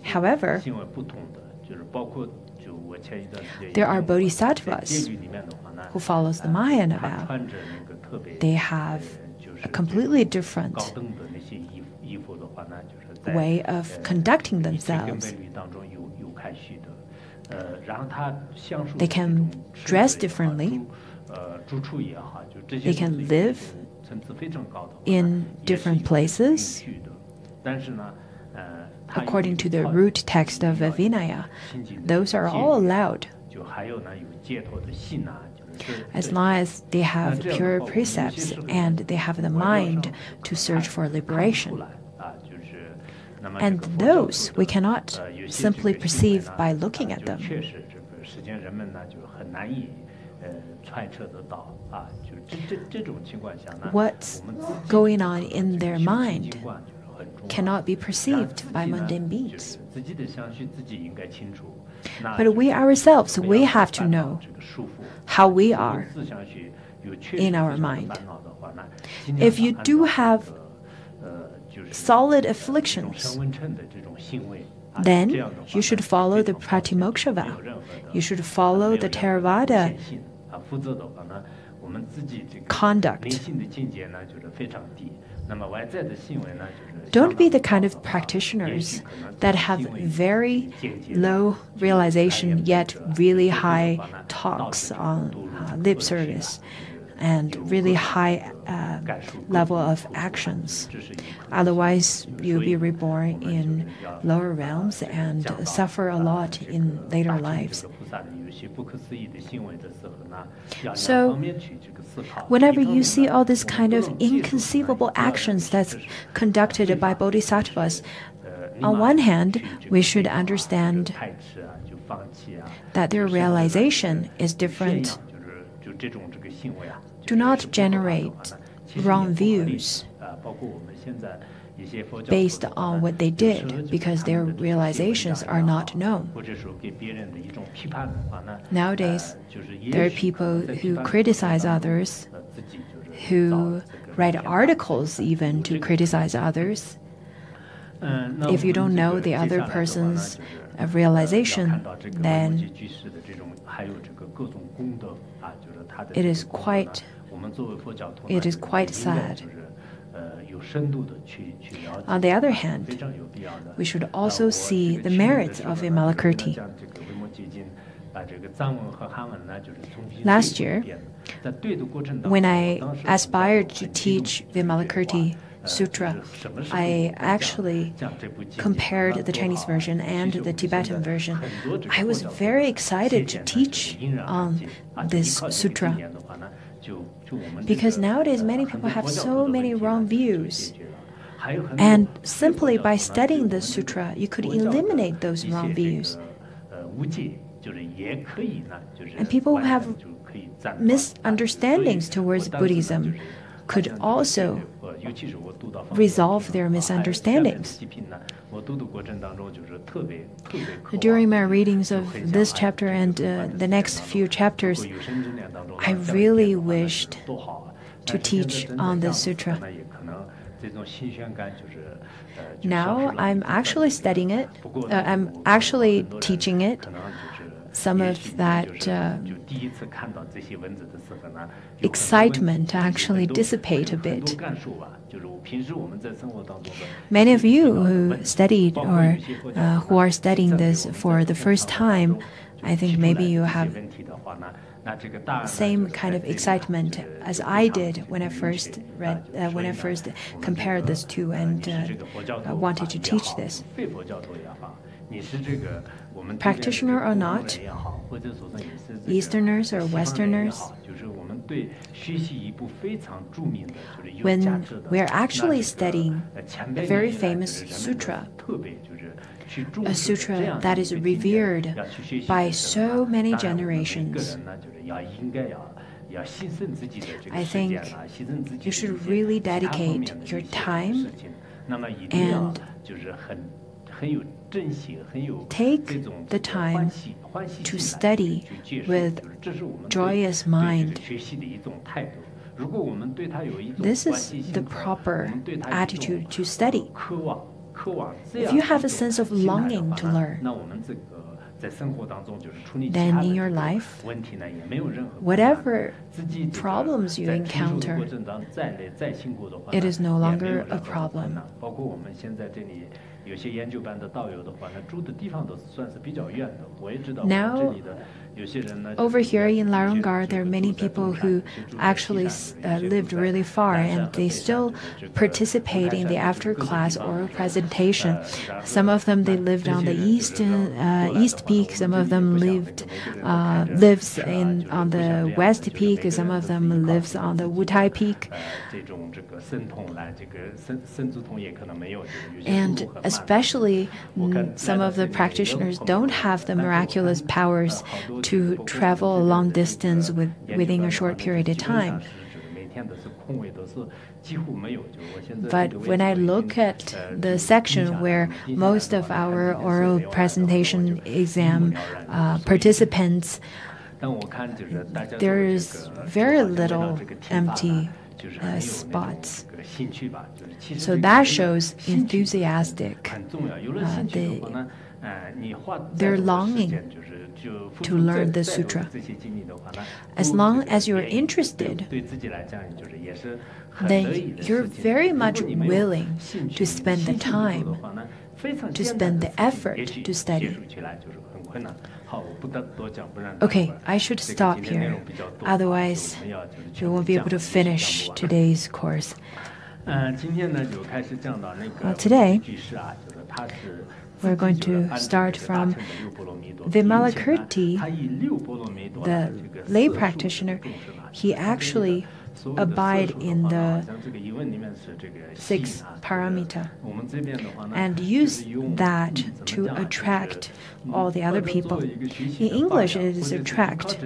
However, there are bodhisattvas who follows the Mahayana vow. They have a completely different way of conducting themselves. They can dress differently. They can live in different places. According to the root text of Vinaya, those are all allowed, as long as they have pure precepts and they have the mind to search for liberation. And those we cannot simply perceive by looking at them. What's going on in their mind cannot be perceived by mundane beings. But we ourselves, we have to know how we are in our mind. If you do have solid afflictions, then you should follow the pratimoksha vow. You should follow the Theravada conduct. Don't be the kind of practitioners that have very low realization yet really high talks on lip service and really high level of actions. Otherwise, you'll be reborn in lower realms and suffer a lot in later lives. So, whenever you see all this kind of inconceivable actions that's conducted by bodhisattvas, on one hand, we should understand that their realization is different. Do not generate wrong views. based on what they did because their realizations are not known. Nowadays, there are people who criticize others, who write articles even to criticize others. If you don't know the other person's realization, then it is quite sad. On the other hand, we should also see the merits of Vimalakirti. Last year, when I aspired to teach Vimalakirti Sutra, I actually compared the Chinese version and the Tibetan version. I was very excited to teach on this sutra because nowadays many people have so many wrong views. And simply by studying the sutra, you could eliminate those wrong views. And people who have misunderstandings towards Buddhism could also resolve their misunderstandings. During my readings of this chapter and the next few chapters, I really wished to teach on this sutra. Now I'm actually studying it. I'm actually teaching it. Some of that excitement actually dissipate a bit. Many of you who studied or who are studying this for the first time, I think maybe you have same kind of excitement as I did when I first compared this two and wanted to teach this. Practitioner or not, Easterners or Westerners, when we're actually studying a very famous sutra, a sutra that is revered by so many generations, I think you should really dedicate your time and take the time to study with joyous mind. This is the proper attitude to study. If you have a sense of longing to learn, then in your life, whatever problems you encounter, it is no longer a problem. Now, over here in Larungar, there are many people who actually lived really far, and they still participate in the after-class oral presentation. Some of them, they lived on the East Peak. Some of them lives on the West Peak. Some of them lives on the Wutai Peak. And especially, some of the practitioners don't have the miraculous powers to travel a long distance within a short period of time. But when I look at the section where most of our oral presentation exam participants, there is very little empty spots. So that shows enthusiastic, their longing to learn the sutra. As long as you're interested, then you're very much willing to spend the time, to spend the effort to study. Okay, I should stop here. Otherwise, we won't be able to finish today's course. Today, we're going to start from Vimalakirti, the lay practitioner. He actually abide in the 6 paramita and use that to attract all the other people. In English, it is attract,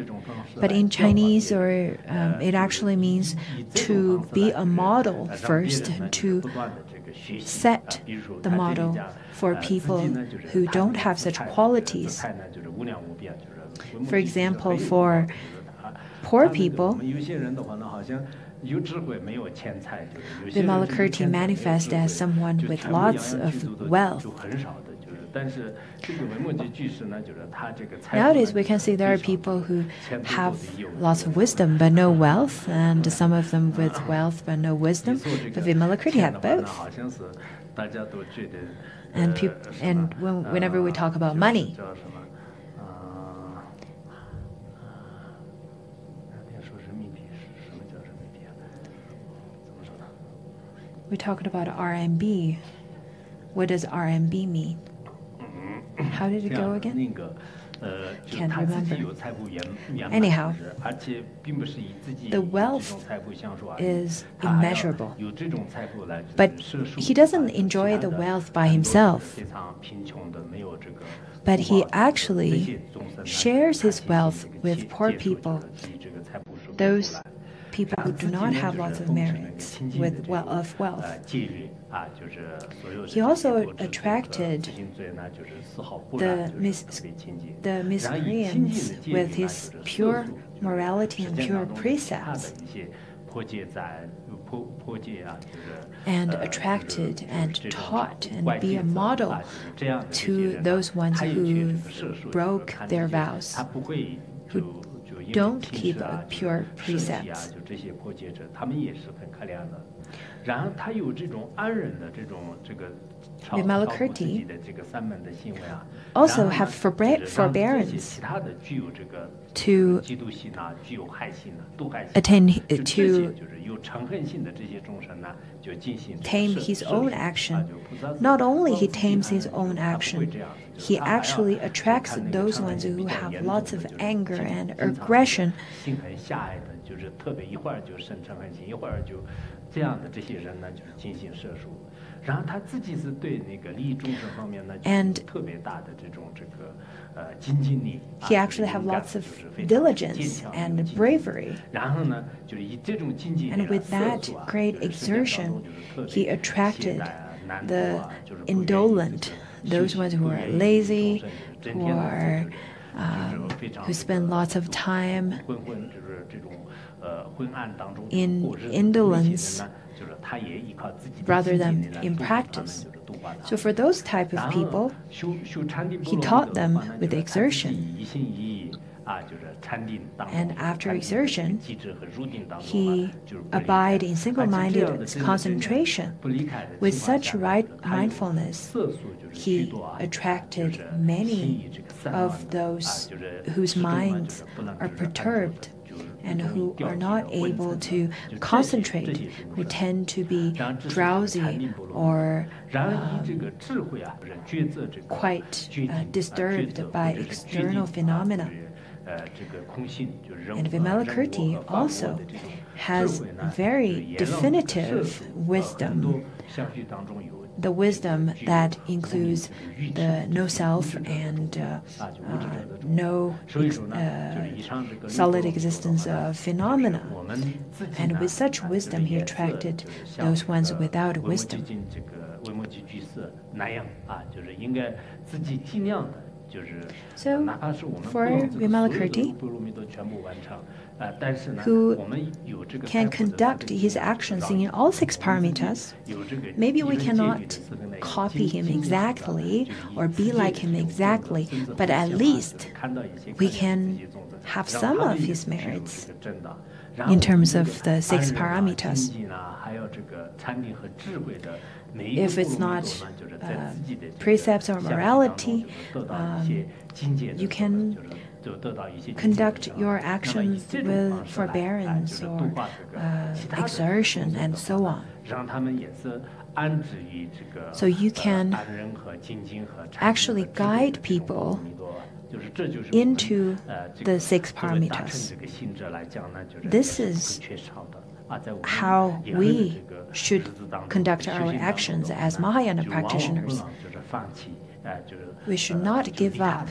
but in Chinese, it actually means to be a model first, to set the model for people who don't have such qualities. For example, for poor people, Vimalakirti manifests as someone with lots of wealth. Nowadays, we can see there are people who have lots of wisdom but no wealth, and some of them with wealth but no wisdom. But Vimalakirti had both. And whenever we talk about money, we talked about RMB. What does RMB mean? How did it go again? Can't remember. Anyhow, the wealth is immeasurable. But he doesn't enjoy the wealth by himself. But he actually shares his wealth with poor people, those people who do not have lots of merits of wealth. He also attracted the miscreants with his pure morality and pure precepts, and attracted and taught and be a model to those ones who broke their vows, who don't keep pure precepts. Vimalakirti also have forbearance to tame his own action. Not only he tames his own action, he actually attracts those ones who have lots of anger and aggression. And he actually have lots of diligence and bravery. And with that great exertion, he attracted the indolent, those ones who are lazy, who spend lots of time in indolence rather than in practice. So for those type of people, he taught them with exertion. And after exertion, he abide in single-minded concentration. With such right mindfulness, he attracted many of those whose minds are perturbed and who are not able to concentrate, who tend to be drowsy or quite disturbed by external phenomena. And Vimalakirti also has very definitive wisdom, the wisdom that includes the no self and no solid existence of phenomena. And with such wisdom, he attracted those ones without wisdom. So, for Vimalakirti, who can conduct his actions in all 6 paramitas, maybe we cannot copy him exactly or be like him exactly, but at least we can have some of his merits in terms of the 6 paramitas. If it's not precepts or morality, you can conduct your actions with forbearance or exertion and so on. So you can actually guide people into the 6 paramitas. This is how we should conduct our actions as Mahayana practitioners. We should not give up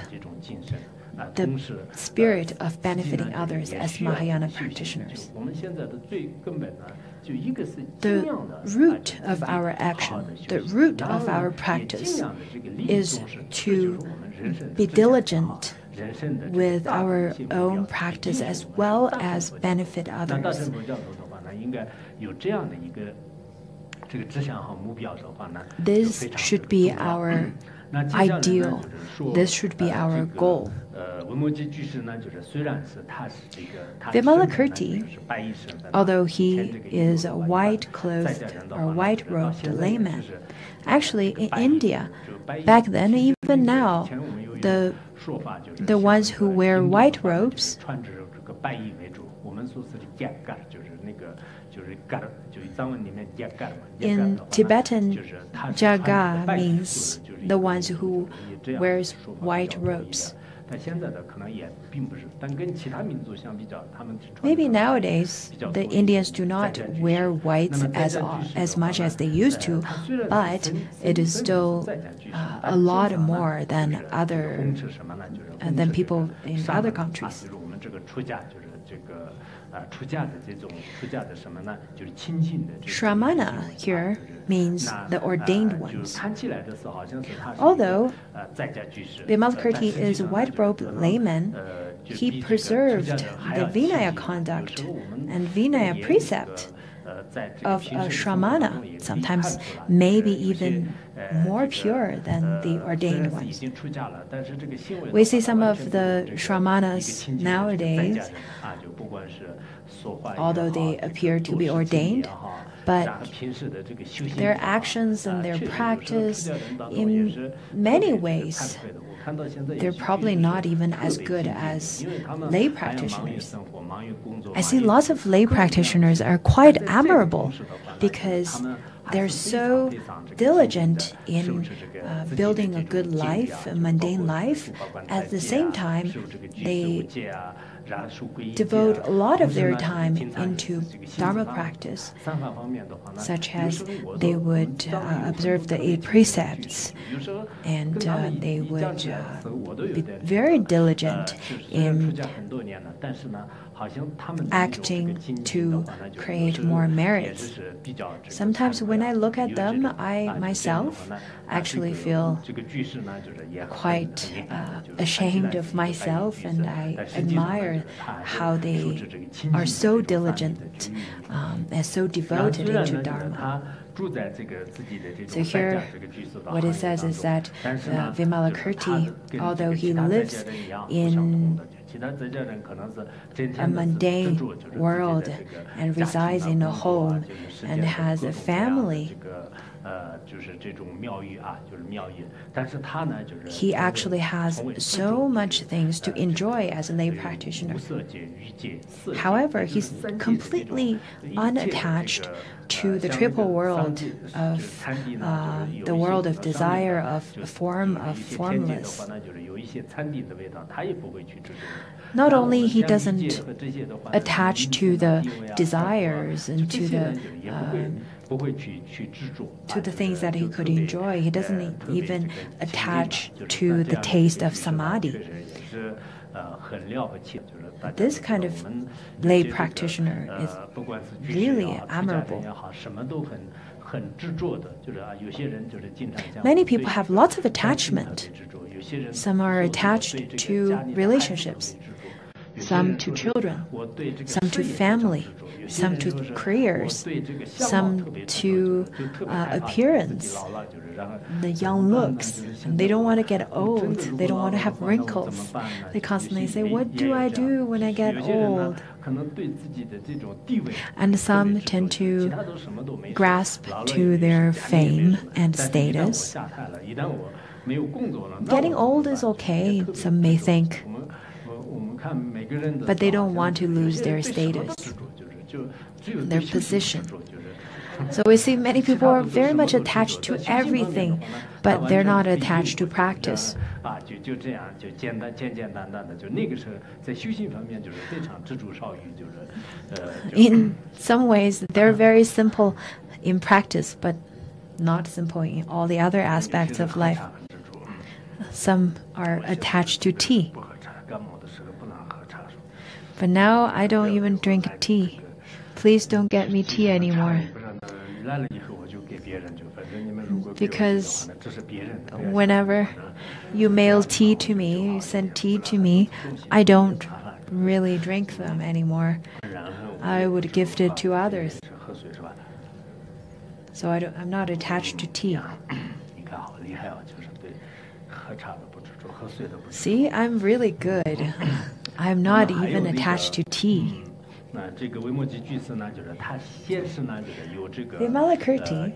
the spirit of benefiting others as Mahayana practitioners. The root of our action, the root of our practice, is to be diligent with our own practice as well as benefit others. This should be our ideal. This should be our goal. Vimalakirti, although he is a white-clothed or white-robed layman, actually in India, back then, even now, the ones who wear white robes, in Tibetan, jaga means the ones who wears white robes. Maybe nowadays the Indians do not wear whites as much as they used to, but it is still a lot more than people in other countries. Shramana here means the ordained ones. Although Vimalakirti is a white-robed layman, he preserved the Vinaya conduct and Vinaya precept of a Shramana, sometimes maybe even more pure than the ordained ones. We see some of the Shramanas nowadays, although they appear to be ordained, but their actions and their practice, in many ways, they're probably not even as good as lay practitioners. I see lots of lay practitioners are quite admirable because they're so diligent in building a good life, a mundane life. At the same time, they devote a lot of their time into Dharma practice, such as they would observe the 8 precepts, and they would be very diligent in acting to create more merits. Sometimes when I look at them, I myself actually feel quite ashamed of myself, and I admire how they are so diligent and so devoted into Dharma. So here, what it says is that Vimalakirti, although he lives in a mundane world and resides in a home and has a family, he actually has so much things to enjoy as a lay practitioner. However, he's completely unattached to the triple world of the world of desire, of form, of formless. Not only he doesn't attach to the desires and to the things that he could enjoy, he doesn't even attach to the taste of samadhi. This kind of lay practitioner is really admirable. Many people have lots of attachment. Some are attached to relationships, some to children, some to family, some to careers, some to appearance, the young looks. And they don't want to get old. They don't want to have wrinkles. They constantly say, what do I do when I get old? And some tend to grasp to their fame and status. Getting old is okay, some may think, but they don't want to lose their status, their position. So we see many people are very much attached to everything, but they're not attached to practice. In some ways, they're very simple in practice, but not simple in all the other aspects of life. Some are attached to tea. But now I don't even drink tea. Please don't get me tea anymore. Because whenever you mail tea to me, you send tea to me, I don't really drink them anymore. I would gift it to others. So I'm not attached to tea. See, I'm really good. I'm not even attached to tea. Vimalakirti,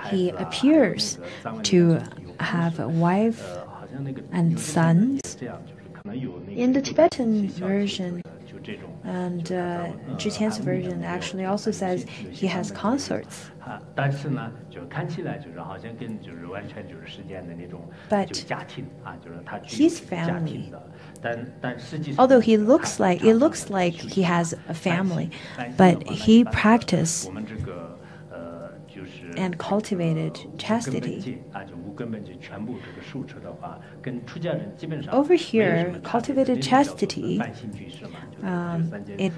he appears to have a wife and sons. In the Tibetan version, and Zhiqian's version actually also says he has consorts. But his family, although it looks like he has a family, but he practiced and cultivated chastity. Over here, cultivated chastity, it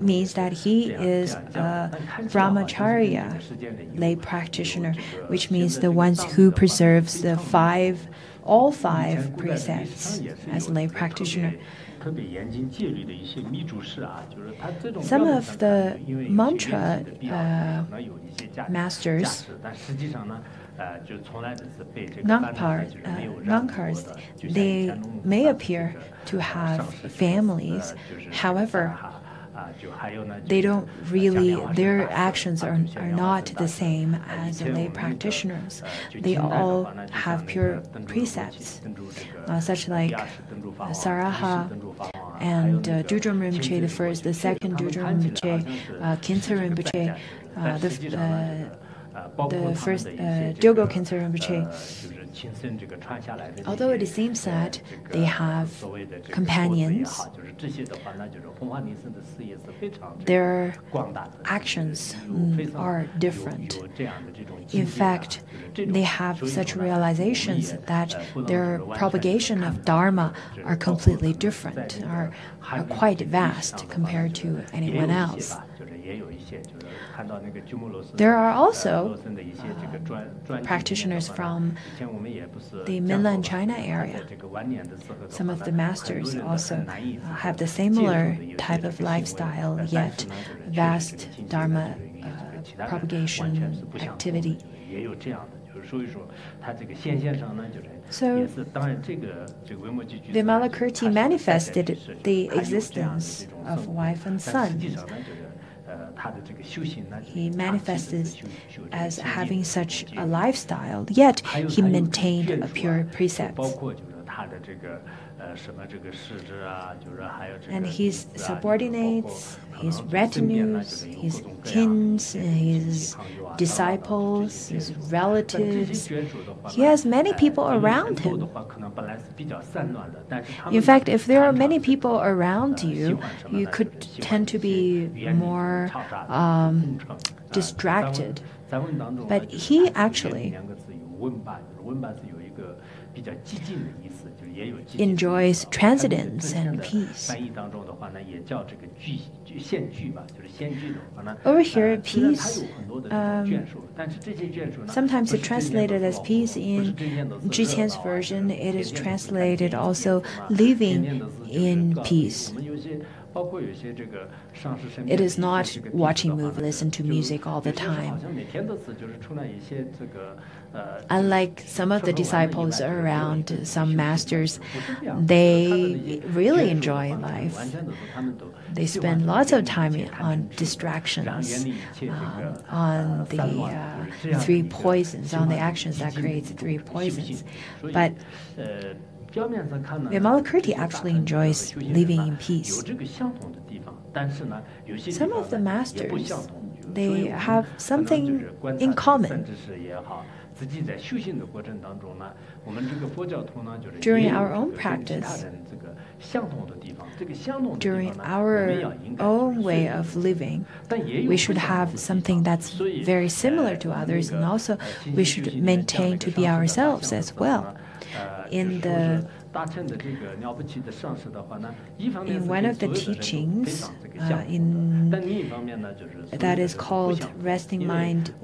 means that he is a brahmacharya, lay practitioner, which means the ones who preserves all five precepts as lay practitioner. Some of the mantra masters, Ngangkars, they may appear to have families. However, they don't really, their actions are not the same as the lay practitioners. They all have pure precepts, such like Saraha and Dudrum Rinpoche the first, the second Dudrum Rinpoche, Khenpo Rinpoche, the first Dogo Khenpo Rinpoche. Although it seems that they have companions, their actions are different. In fact, they have such realizations that their propagation of Dharma are completely different, are quite vast compared to anyone else. There are also practitioners from the mainland China area. Some of the masters also have the similar type of lifestyle, yet vast Dharma propagation activity. So, Vimalakirti manifested the existence of wife and son. He manifested as having such a lifestyle, yet he maintained a pure precept. And his subordinates, his retinues, his kins, his disciples, his relatives, he has many people around him. In fact, if there are many people around you, you could tend to be more distracted. But he actually enjoys transcendence and peace. Over here, peace, sometimes it's translated as peace. In Zhiqian's version, it is translated also living in peace. It is not watching movies, listen to music all the time. Unlike some of the disciples around, some masters, they really enjoy life. They spend lots of time on distractions, on the three poisons, on the actions that creates three poisons. But Vimalakirti actually enjoys living in peace. Some of the masters, they have something in common. During our own practice, during our own way of living, we should have something that's very similar to others, and also we should maintain to be ourselves as well. In the In one of the teachings that is called resting mind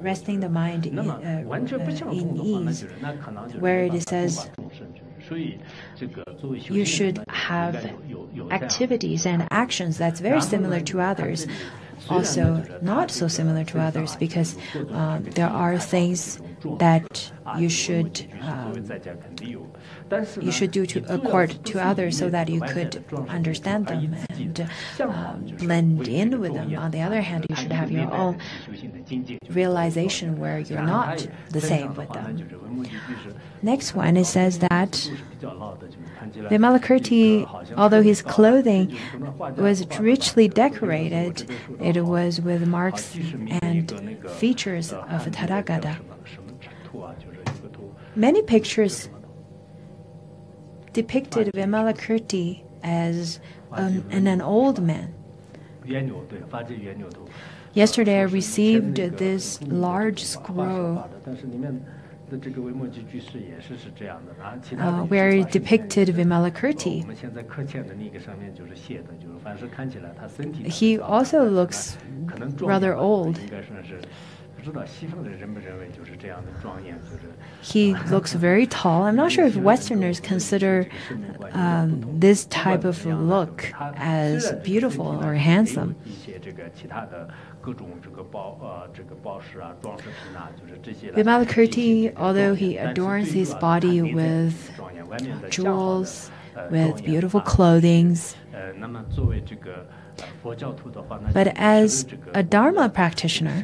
resting the mind in ease, where it says you should have activities and actions that's very similar to others, also not so similar to others, because there are things that you should do to accord to others so that you could understand them and blend in with them. On the other hand, you should have your own realization where you're not the same with them. Next one, it says that Vimalakirti, although his clothing was richly decorated, it was with marks and features of a Tathagata. Many pictures depicted Vimalakirti as an old man. Yesterday I received this large scroll where it depicted Vimalakirti. He also looks rather old. He looks very tall. I'm not sure if Westerners consider this type of look as beautiful or handsome. Vimalakirti, although he adorns his body with jewels, with beautiful clothing, but as a Dharma practitioner,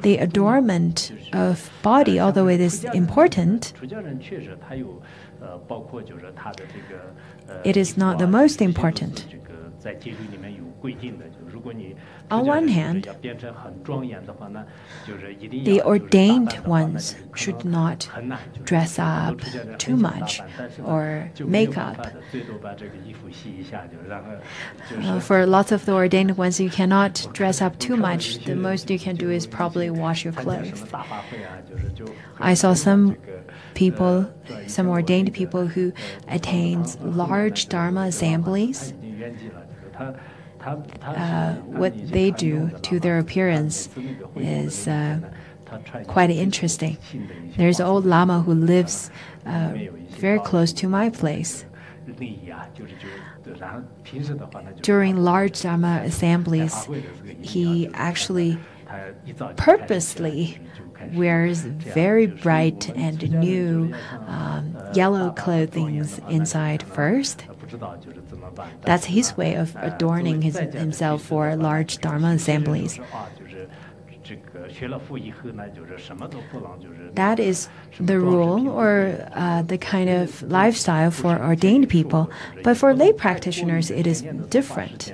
the adornment of body, although it is important, it is not the most important. On one hand, the ordained ones should not dress up too much or make up. For lots of the ordained ones, you cannot dress up too much. The most you can do is probably wash your clothes. I saw some people, some ordained people who attained large Dharma assemblies. What they do to their appearance is quite interesting. There's an old Lama who lives very close to my place. During large Dharma assemblies, he actually purposely wears very bright and new yellow clothing inside first. That's his way of adorning himself for large Dharma assemblies. That is the rule or the kind of lifestyle for ordained people. But for lay practitioners, it is different.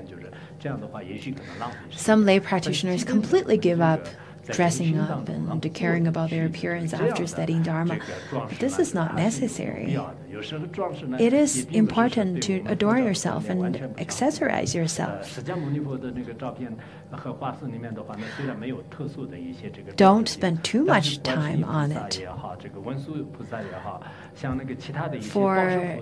Some lay practitioners completely give up dressing up and caring about their appearance after studying Dharma. But this is not necessary. It is important to adorn yourself and accessorize yourself. Don't spend too much time on it. For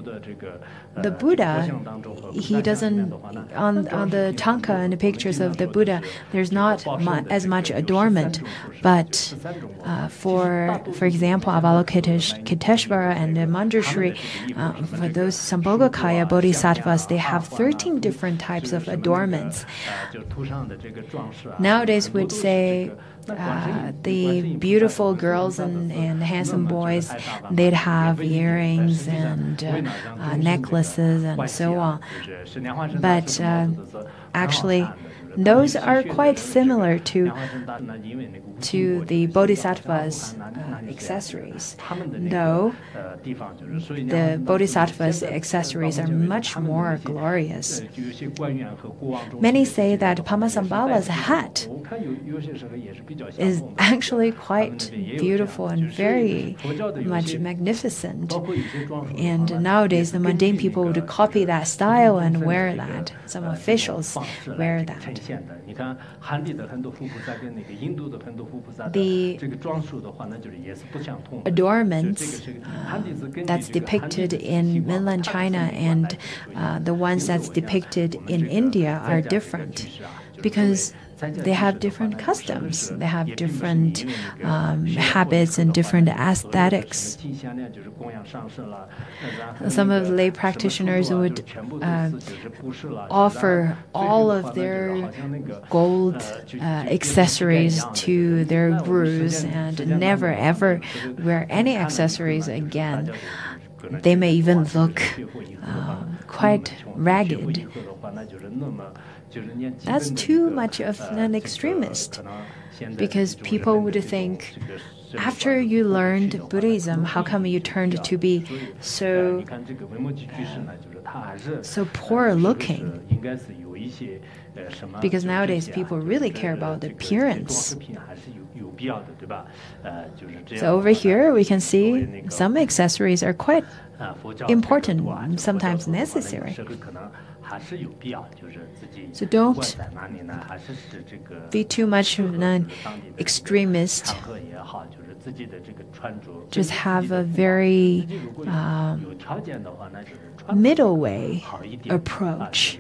the Buddha, he doesn't, on the tanka and the pictures of the Buddha, there's not as much adornment. But for example, Avalokiteshvara and Manjushri, for those Sambhogakaya bodhisattvas, they have 13 different types of adornments. Nowadays, we'd say the beautiful girls and handsome boys, they'd have earrings and necklaces and so on. But actually, those are quite similar to the bodhisattva's accessories, though the bodhisattva's accessories are much more glorious. Many say that Padmasambhava's hat is actually quite beautiful and very much magnificent. And nowadays, the mundane people would copy that style and wear that. Some officials wear that. adornments that's depicted in mainland China and the ones that's depicted in India are different because they have different customs, they have different habits and different aesthetics. Some of the lay practitioners would offer all of their gold accessories to their gurus and never ever wear any accessories again. They may even look quite ragged. That's too much of an extremist, because people would think, after you learned Buddhism, how come you turned to be so poor looking? Because nowadays people really care about the appearance. So over here we can see some accessories are quite important, sometimes necessary. So don't be too much of an extremist. Just have a very middle way approach.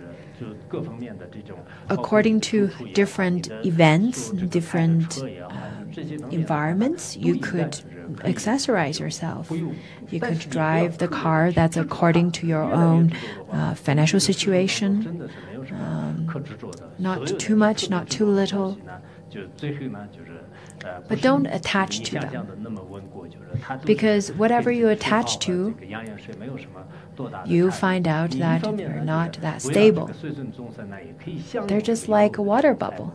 According to different events, different environments, you could accessorize yourself. You could drive the car that's according to your own financial situation. Not too much, not too little. But don't attach to them. Because whatever you attach to, you find out that they're not that stable. They're just like a water bubble.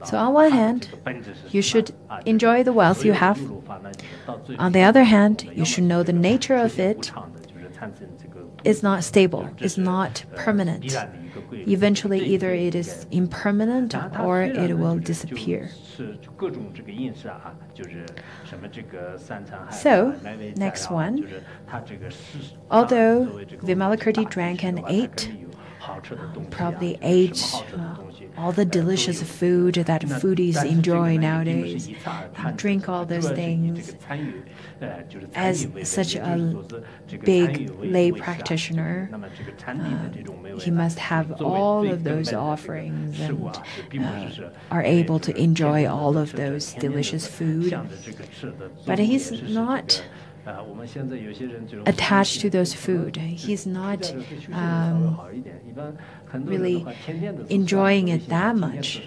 So on one hand, you should enjoy the wealth you have. On the other hand, you should know the nature of it is not stable, is not permanent. Eventually, either it is impermanent or it will disappear. So, next one. Although Vimalakirti drank and ate, probably ate all the delicious food that foodies enjoy nowadays, drink all those things. As such a big lay practitioner, he must have all of those offerings and are able to enjoy all of those delicious food. But he's not attached to those food. He's not really enjoying it that much.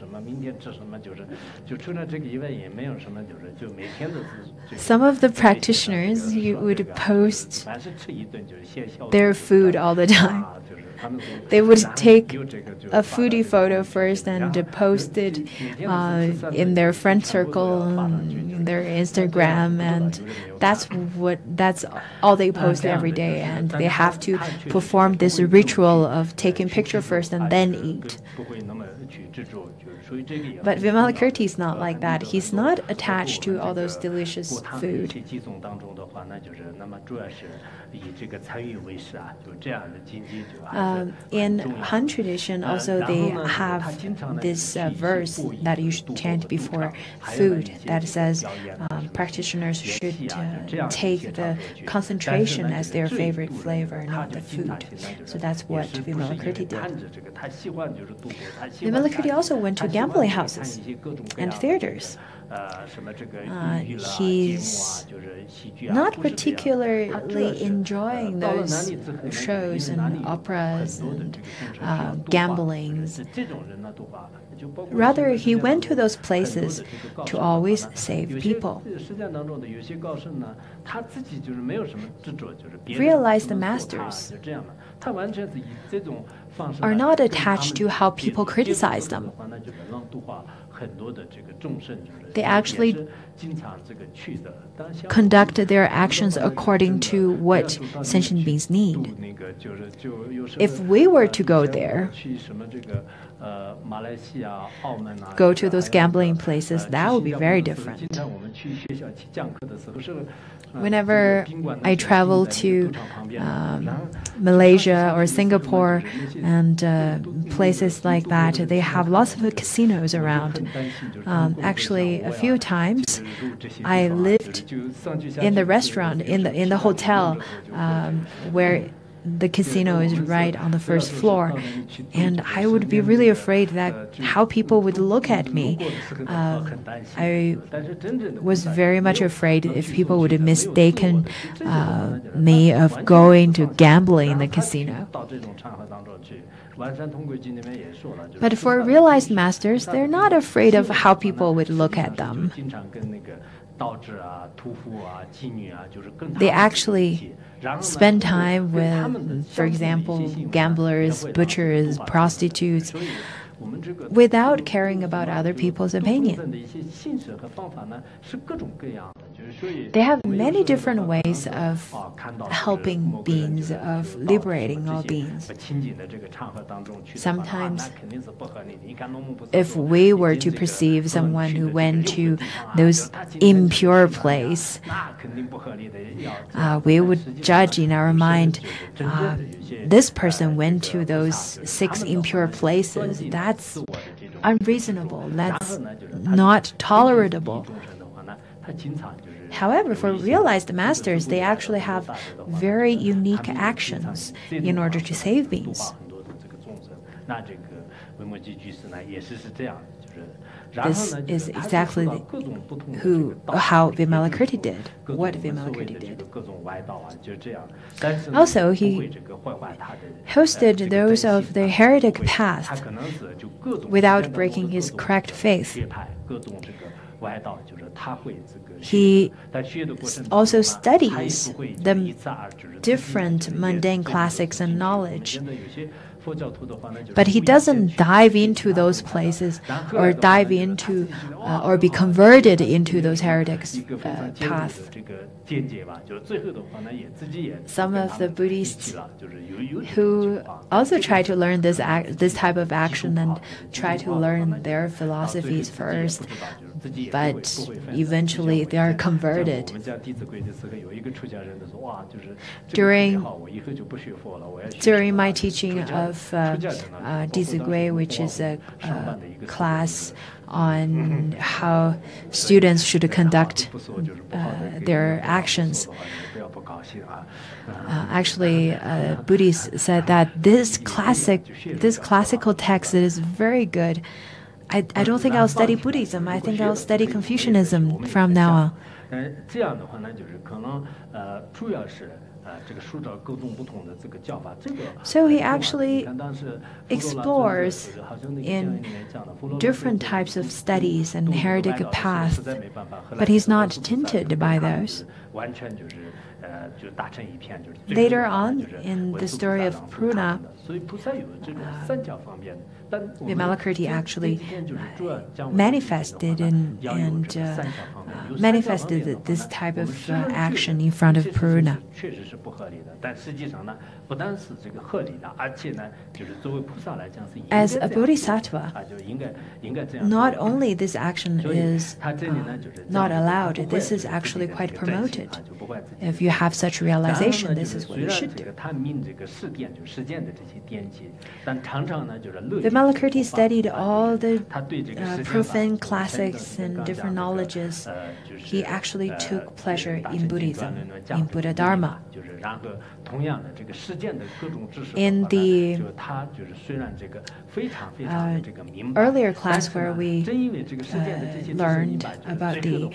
Some of the practitioners, you would post their food all the time. They would take a foodie photo first and post it in their friend circle, in their Instagram, and that's all they post every day. And they have to perform this ritual of taking picture first and then eat. But Vimalakirti is not like that. He's not attached to all those delicious food. In Han tradition, also they have this verse that you should chant before food that says practitioners should take the concentration as their favorite flavor, not the food. So that's what Vimalakirti did. Vimalakirti also went to gambling houses and theaters. He's not particularly enjoying those shows and operas and gamblings. Rather, he went to those places to always save people. Realize the masters are not attached to how people criticize them. They actually conduct their actions according to what sentient beings need. If we were to go there, go to those gambling places, that would be very different. Whenever I travel to Malaysia or Singapore and places like that, they have lots of casinos around. Actually, a few times I lived in the restaurant, in the hotel where the casino is right on the first floor, and I would be really afraid that how people would look at me. I was very much afraid if people would have mistaken me of going to gambling in the casino. But for realized masters, they're not afraid of how people would look at them. They actually spend time with, for example, gamblers, butchers, prostitutes, without caring about other people's opinion. They have many different ways of helping beings, of liberating all beings. Sometimes, if we were to perceive someone who went to those impure places, we would judge in our mind, this person went to those 6 impure places. That's unreasonable. That's not tolerable. However, for realized masters, they actually have very unique actions in order to save beings. This is exactly how Vimalakirti did, what Vimalakirti did. Also, he hosted those of the heretic path without breaking his correct faith. He also studies the different mundane classics and knowledge. But he doesn't dive into those places or dive into or be converted into those heretics' path. Some of the Buddhists who also try to learn this type of action and try to learn their philosophies first, but eventually they are converted. During my teaching of Dizigui, which is a class on how students should conduct their actions. Actually, Buddhists said that this classical text is very good. I don't think I'll study Buddhism. I think I'll study Confucianism from now on. So he actually explores in different types of studies and heretic paths, but he's not tinted by those. Later on, in the story of Purna, Vimalakirti actually manifested manifested this type of action in front of Purna. As a bodhisattva, not only this action is not allowed, this is actually quite promoted. If you have such realization, this is what you should do. Vimalakirti studied all the profane classics and different knowledges. He actually took pleasure in Buddhism, in Buddha Dharma. In the earlier class where we learned about the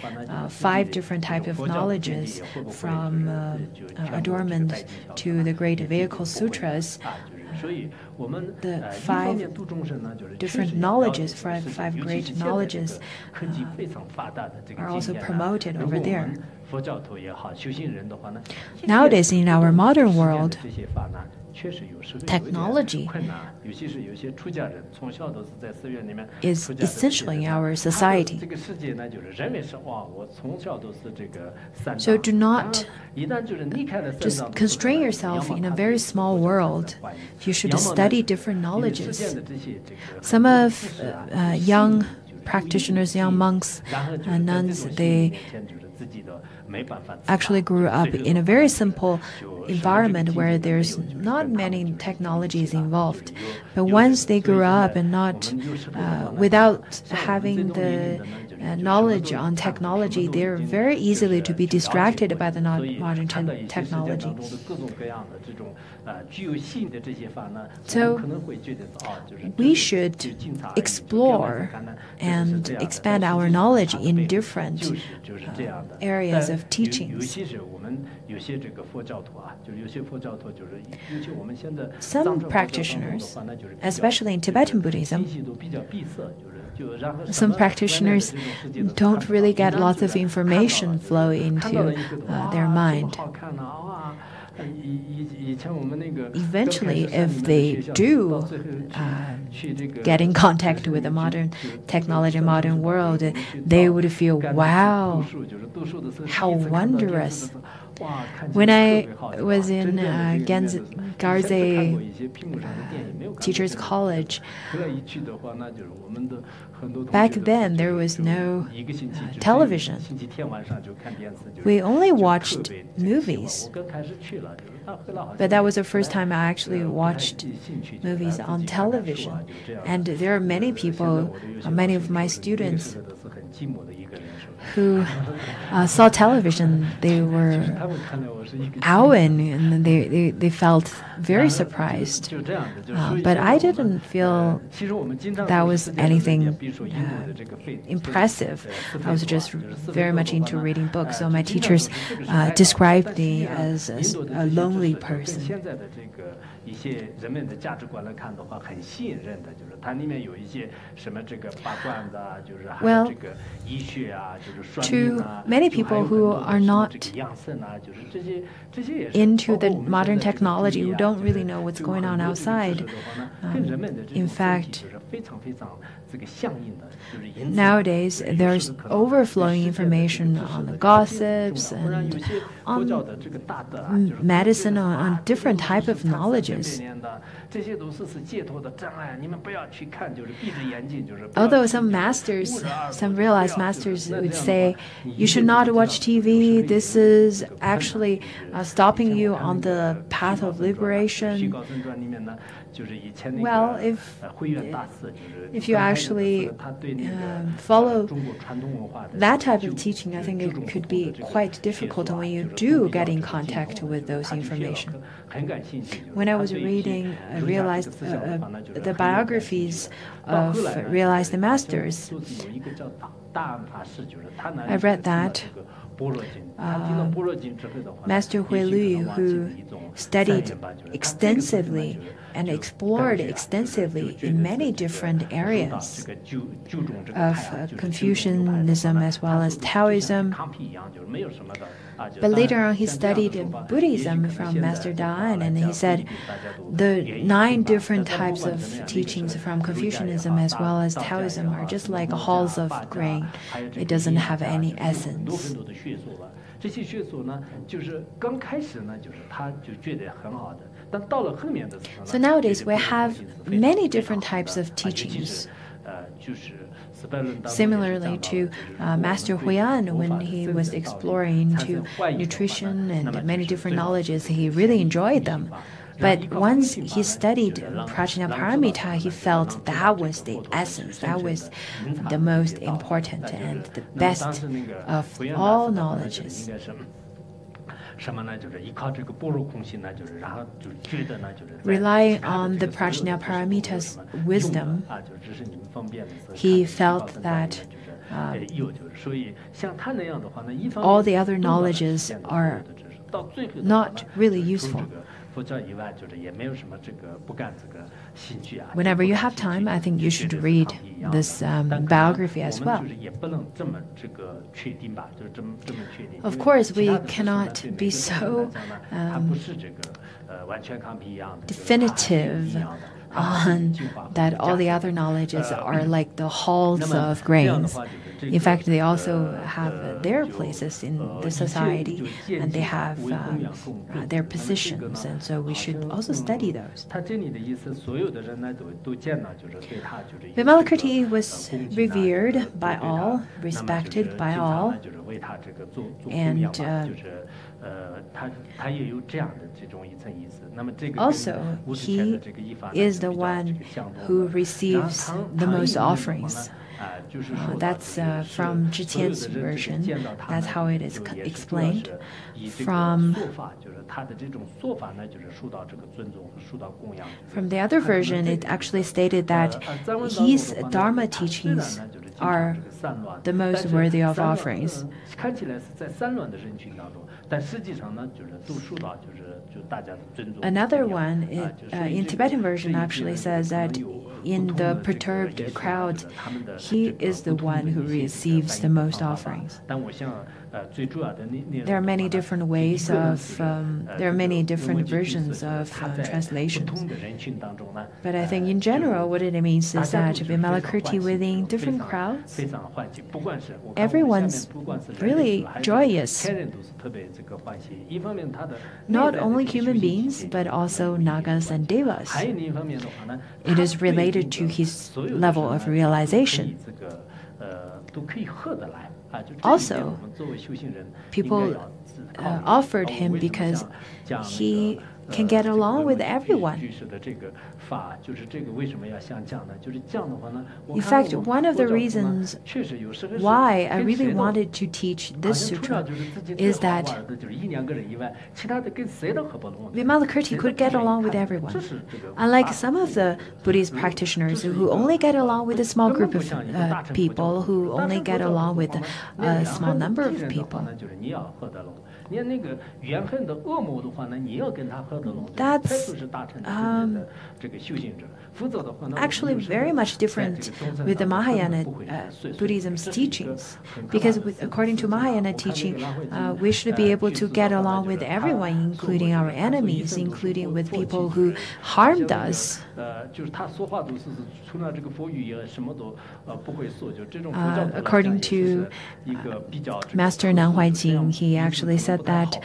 5 different types of knowledges, from adornment to the great vehicle sutras, the 5 different knowledges, 5 great knowledges are also promoted over there. Nowadays, in our modern world, technology is essential in our society. So do not just constrain yourself in a very small world. You should study different knowledges. Some of young practitioners, young monks and nuns, they actually grew up in a very simple environment where there's not many technologies involved. But once they grew up and not without having the knowledge on technology, they're very easily to be distracted by the modern technology. So we should explore and expand our knowledge in different areas of teachings. Some practitioners, especially in Tibetan Buddhism, some practitioners don't really get lots of information flow into their mind. Eventually, if they do get in contact with the modern technology, modern world, they would feel, wow, how wondrous. When I was in Garze Teachers College, back then there was no television. We only watched movies. But that was the first time I actually watched movies on television. And there are many people, many of my students, who saw television. They were awing and they felt very surprised. But I didn't feel that was anything impressive. I was just very much into reading books. So my teachers described me as a lonely person. Well, to many people who are not into the modern technology, who don't really know what's going on outside, in fact, nowadays there's overflowing information on the gossips and on medicine, on different type of knowledges. Although some masters, some realized masters would say, you should not watch TV, this is actually stopping you on the path of liberation. Well, if you actually follow that type of teaching, I think it could be quite difficult when you do get in contact with those information. When I was reading the biographies of realized masters, I read that Master Huilü, who studied extensively and explored extensively in many different areas of Confucianism as well as Taoism. But later on, he studied Buddhism from Master Da'an, and he said the 9 different types of teachings from Confucianism as well as Taoism are just like halls of grain. It doesn't have any essence. So nowadays we have many different types of teachings. Similarly to Master Huiyan, when he was exploring into nutrition and many different knowledges, he really enjoyed them. But once he studied Prajnaparamita, he felt that was the essence, that was the most important and the best of all knowledges. Relying on the Prajnaparamita's wisdom, he felt that all the other knowledges are not really useful. Whenever you have time, I think you should read this biography as well. Of course, we cannot be so definitive on that all the other knowledges are like the halls of grains. In fact, they also have their places in the society, and they have their positions, and so we should also study those. Vimalakirti was revered by all, respected by all, and also he is the one who receives the most offerings. That's from Zhiqian's version. That's how it is explained. From the other version, it actually stated that his Dharma teachings are the most worthy of offerings. Another one, in Tibetan version, actually says that in the perturbed crowd, he is the one who receives the most offerings. There are many different ways of, there are many different versions of translations. But I think in general, what it means is that Vimalakirti within different crowds, everyone's really joyous. Not only human beings, but also Nagas and Devas. It is related to his level of realization. Also, people offered him because he can get along with everyone. In fact, one of the reasons why I really wanted to teach this sutra is that Vimalakirti could get along with everyone. Unlike some of the Buddhist practitioners who only get along with a small group of people, who only get along with a small number of people. That's actually very much different with the Mahayana Buddhism's teachings, because according to Mahayana teaching, we should be able to get along with everyone, including our enemies, including with people who harmed us. According to Master Nanhuai Jing, he actually said that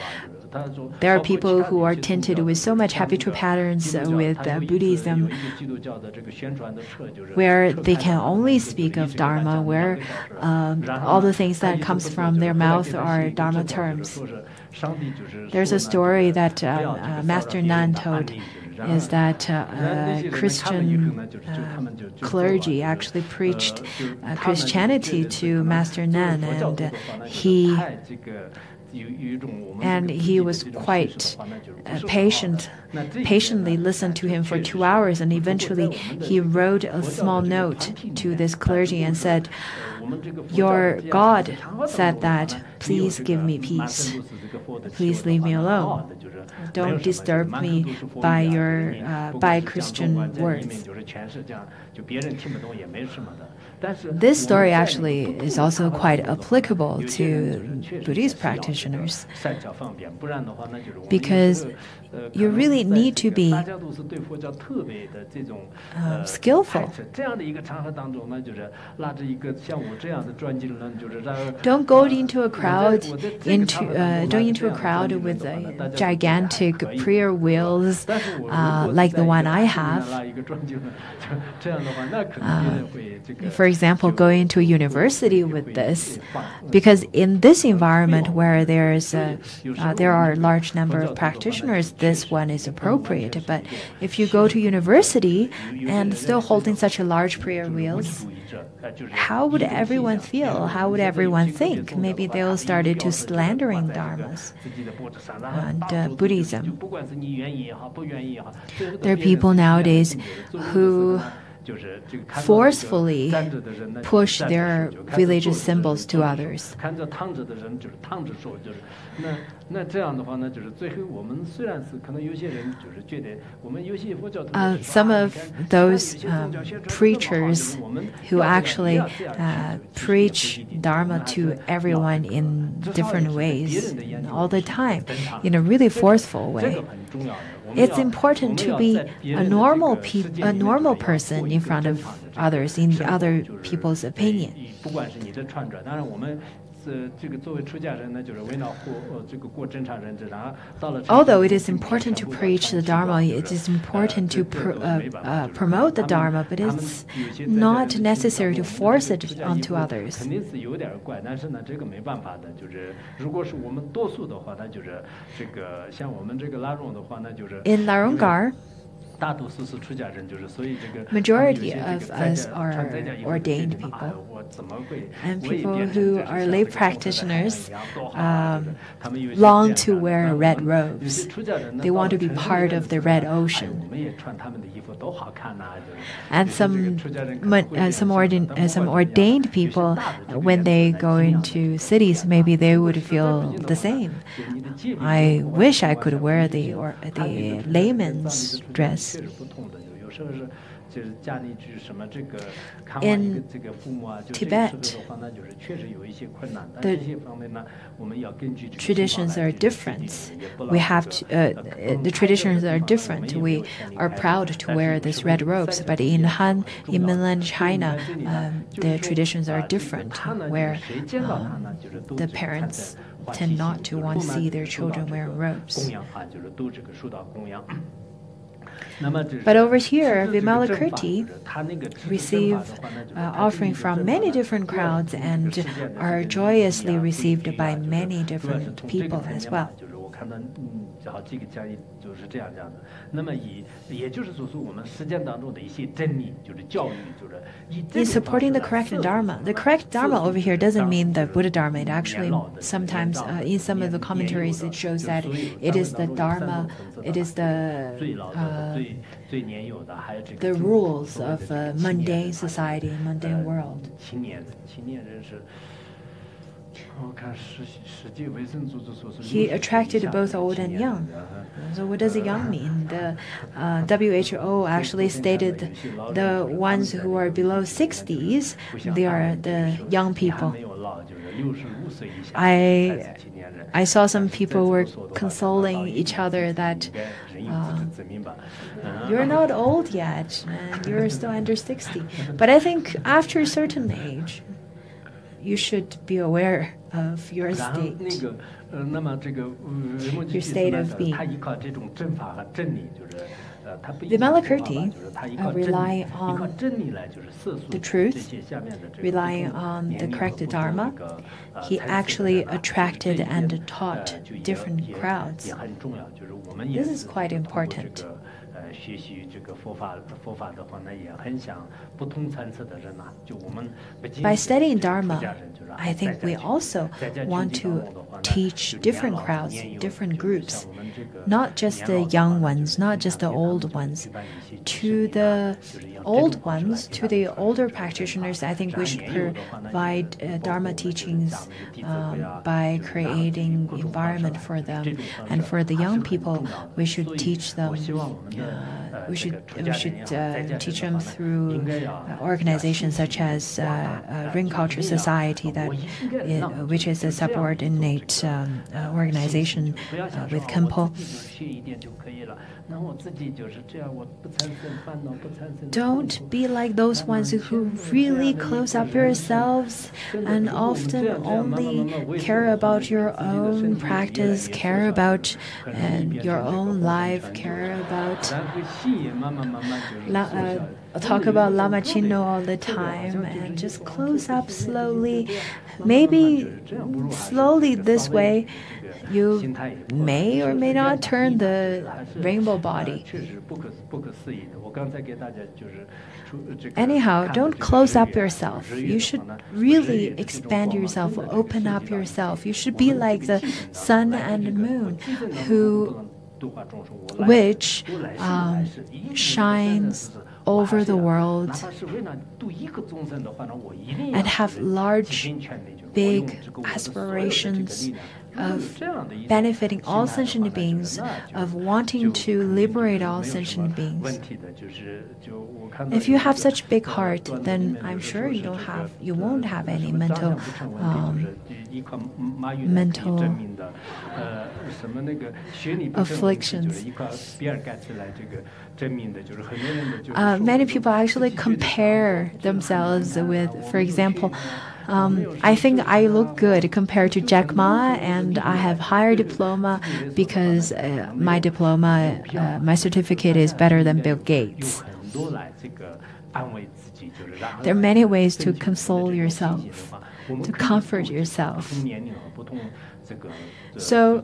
there are people who are tinted with so much habitual patterns with Buddhism, where they can only speak of Dharma, where all the things that comes from their mouth are Dharma terms. There's a story that Master Nan told, is that Christian clergy actually preached Christianity to Master Nan, and he was quite patiently listened to him for 2 hours, and eventually he wrote a small note to this clergy and said, "Your God said that, please give me peace. Please leave me alone. Don't disturb me by your by Christian words." This story actually is also quite applicable to Buddhist practitioners, because you really need to be skillful. Don't go into a crowd with gigantic prayer wheels like the one I have. For example, going to a university with this, because in this environment where there are a large number of practitioners, this one is appropriate. But if you go to university and still holding such a large prayer wheels, how would everyone feel? How would everyone think? Maybe they'll start to slandering dharmas and Buddhism. There are people nowadays who forcefully push their religious symbols to others. Some of those preachers who actually preach Dharma to everyone in different ways all the time, in a really forceful way. It's important to be a normal person in front of others, in other people's opinion. Although it is important to preach the Dharma, it is important to promote the Dharma, but it's not necessary to force it onto others. In Larungar, majority of us are ordained people, and people who are lay practitioners long to wear red robes. They want to be part of the red ocean. And some ordained people, when they go into cities, maybe they would feel the same. I wish I could wear the layman's dress. In Tibet, the traditions are different. The traditions are different. We are proud to wear these red robes, but in mainland China, the traditions are different, where the parents tend not to want to see their children wearing robes. But over here, Vimalakirti receive offering from many different crowds and are joyously received by many different people as well. In supporting the correct Dharma over here doesn't mean the Buddha Dharma. It actually sometimes, in some of the commentaries, it shows that it is the Dharma, it is the rules of mundane society, mundane world. He attracted both old and young. So what does young mean? The WHO actually stated the ones who are below 60s, they are the young people. I saw some people were consoling each other that you're not old yet, and you're still under 60. But I think after a certain age, you should be aware of your state of being. Vimalakirti rely on the truth, relying on the correct Dharma. He actually attracted and taught different crowds. This is quite important. By studying Dharma, I think we also want to teach different crowds, different groups, not just the young ones, not just the old ones. To the old ones, to the older practitioners, I think we should provide Dharma teachings by creating environment for them. And for the young people, we should teach them. We should teach them through organizations such as Ring Culture Society, which is a subordinate organization with Khenpo. Don't be like those ones who really close up yourselves and often only care about your own practice, care about your own life, care about talk about Lama Chinno all the time, and just close up slowly. Maybe slowly this way you may or may not turn the rainbow body. Anyhow, don't close up yourself. You should really expand yourself, open up yourself. You should be like the sun and moon, which shines over the world and have large, big aspirations of benefiting all sentient beings, of wanting to liberate all sentient beings. If you have such big heart, then I'm sure you won't have any mental afflictions. Many people actually compare themselves with, for example, I think I look good compared to Jack Ma, and I have higher diploma because my certificate is better than Bill Gates. There are many ways to console yourself, to comfort yourself. So,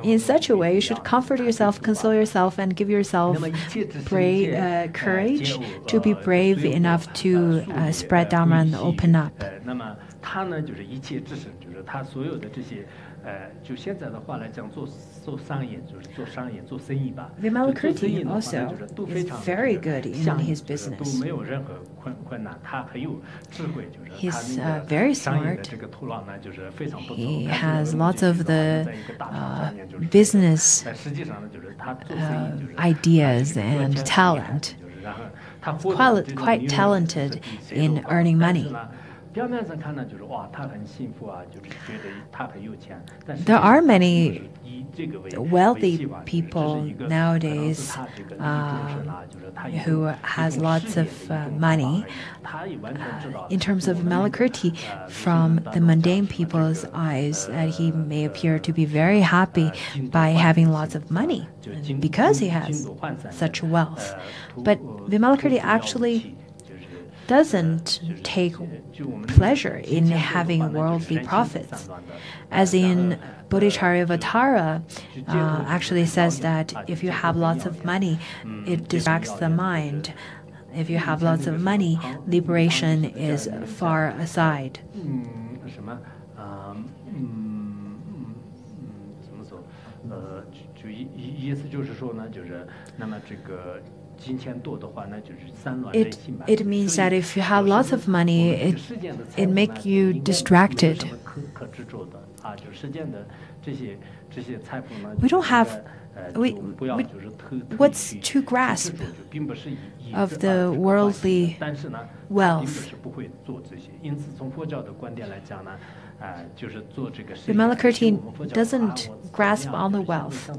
in such a way, you should comfort yourself, console yourself, and give yourself courage to be brave enough to spread Dharma and open up. Vimalakirti also is very good in his business. He's very smart. He has lots of the business ideas and talent. He's quite talented in earning money. There are many wealthy people nowadays who has lots of money. In terms of Vimalakirti, from the mundane people's eyes, he may appear to be very happy by having lots of money because he has such wealth. But Vimalakirti actually doesn't take pleasure in having worldly profits. As in Bodhicharyavatara actually says that if you have lots of money, it distracts the mind. If you have lots of money, liberation is far aside. It means that if you have lots of money, it makes you distracted. We don't have what's to grasp of the worldly wealth. Vimalakirti doesn't grasp all the wealth.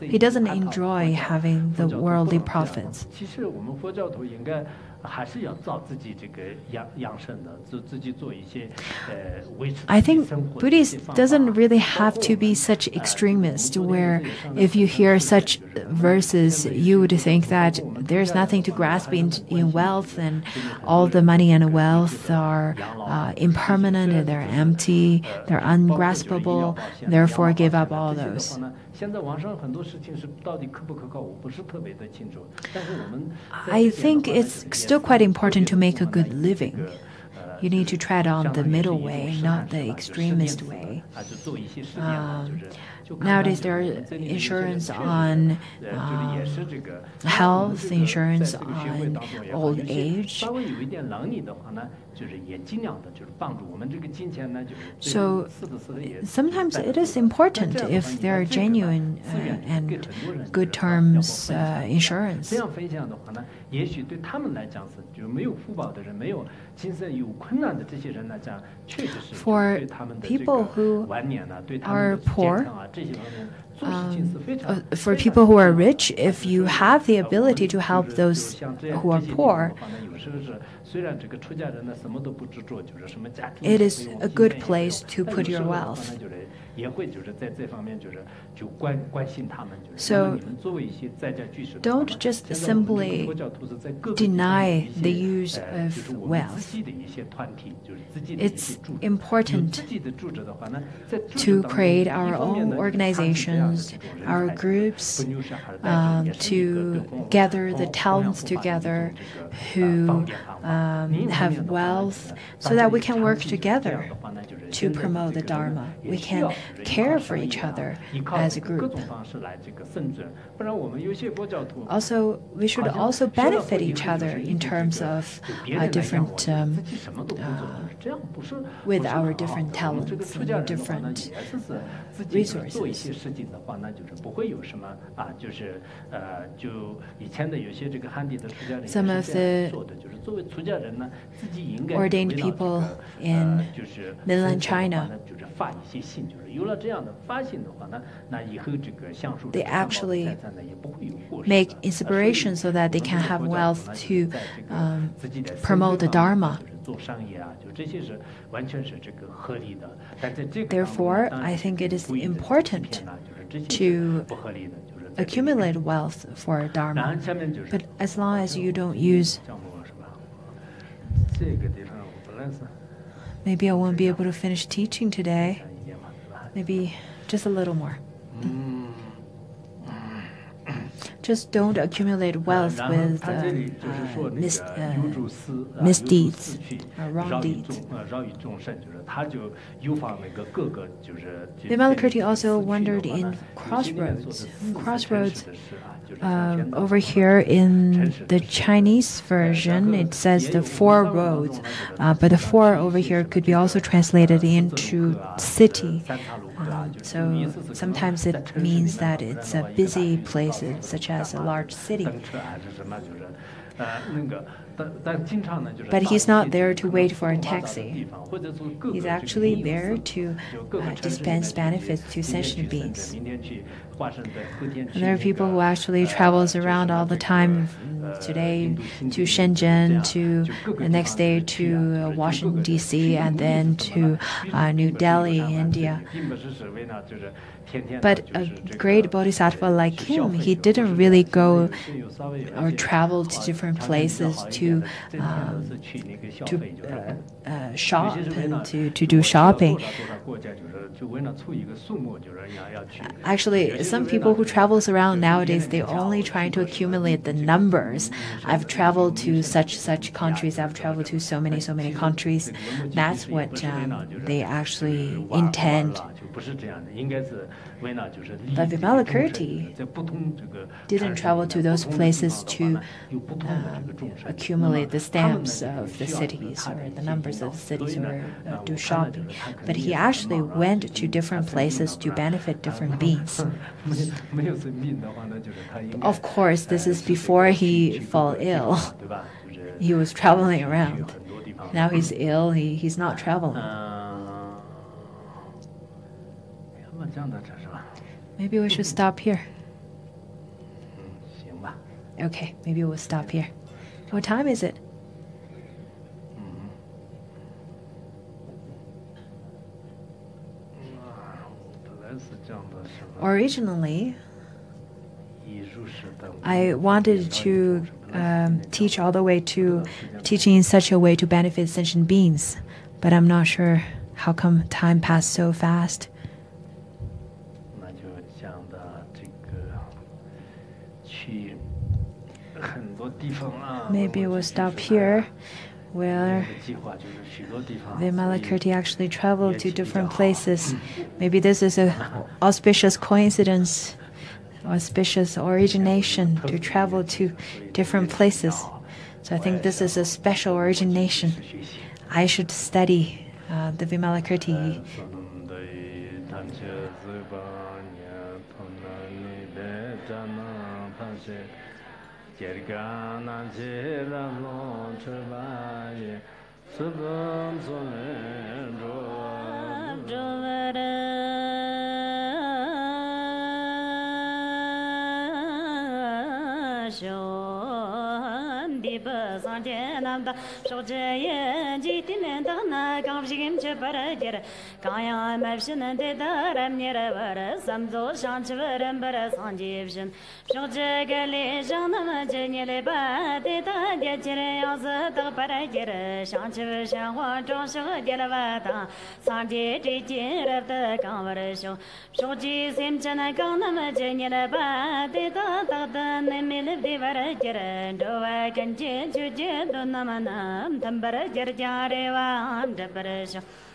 He doesn't enjoy having the worldly profits. I think Buddhists doesn't really have to be such extremists where if you hear such verses, you would think that there's nothing to grasp in wealth and all the money and wealth are impermanent, they're empty, they're ungraspable, therefore give up all those. I think it's still quite important to make a good living. You need to tread on the middle way, not the extremist way. Nowadays, there are insurance on health, insurance on old age. So sometimes it is important if there are genuine and good terms insurance. For people who are poor, for people who are rich, if you have the ability to help those who are poor, it is a good place to put your wealth. So don't just simply deny the use of wealth. It's important to create our own organizations, our groups, to gather the talents together who have wealth so that we can work together. to promote the Dharma. We can care for each other as a group. Also, we should also benefit each other in terms of different, with our different talents and different resources. Some of the ordained people in mainland China, they actually make inspiration so that they can have wealth to promote the Dharma. Therefore, I think it is important to accumulate wealth for Dharma. But as long as you don't use... Maybe I won't be able to finish teaching today. Maybe just a little more. Just don't accumulate wealth with misdeeds or wrong deeds. Vimalakirti also wandered in crossroads. Crossroads, over here in the Chinese version, it says the four roads, but the four over here could be also translated into city. So sometimes it means that it's a busy place, such as a large city. But he's not there to wait for a taxi. He's actually there to dispense benefits to sentient beings. And there are people who actually travels around all the time. Today to Shenzhen, to the next day to Washington, D.C., and then to New Delhi, India. But a great bodhisattva like him, he didn't really go or travel to different places to shop and to do shopping. Actually, some people who travels around nowadays, they're only trying to accumulate the numbers. I've traveled to such countries. I've traveled to so many countries. That's what they actually intend. But Vimalakirti didn't travel to those places to accumulate the stamps of the cities or the numbers of the cities or do shopping. But he actually went to different places to benefit different beings. Of course, this is before he fell ill. He was traveling around. Now he's ill, he's not traveling. Maybe we should stop here. Okay, maybe we'll stop here. What time is it? Originally, I wanted to teach all the way to teaching in such a way to benefit sentient beings, but I'm not sure how come time passed so fast. Maybe we'll stop here, where Vimalakirti actually traveled to different places. Maybe this is an auspicious coincidence, auspicious origination to travel to different places. So I think this is a special origination. I should study the Vimalakirti.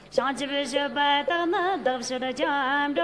上去不是白当那都是的江州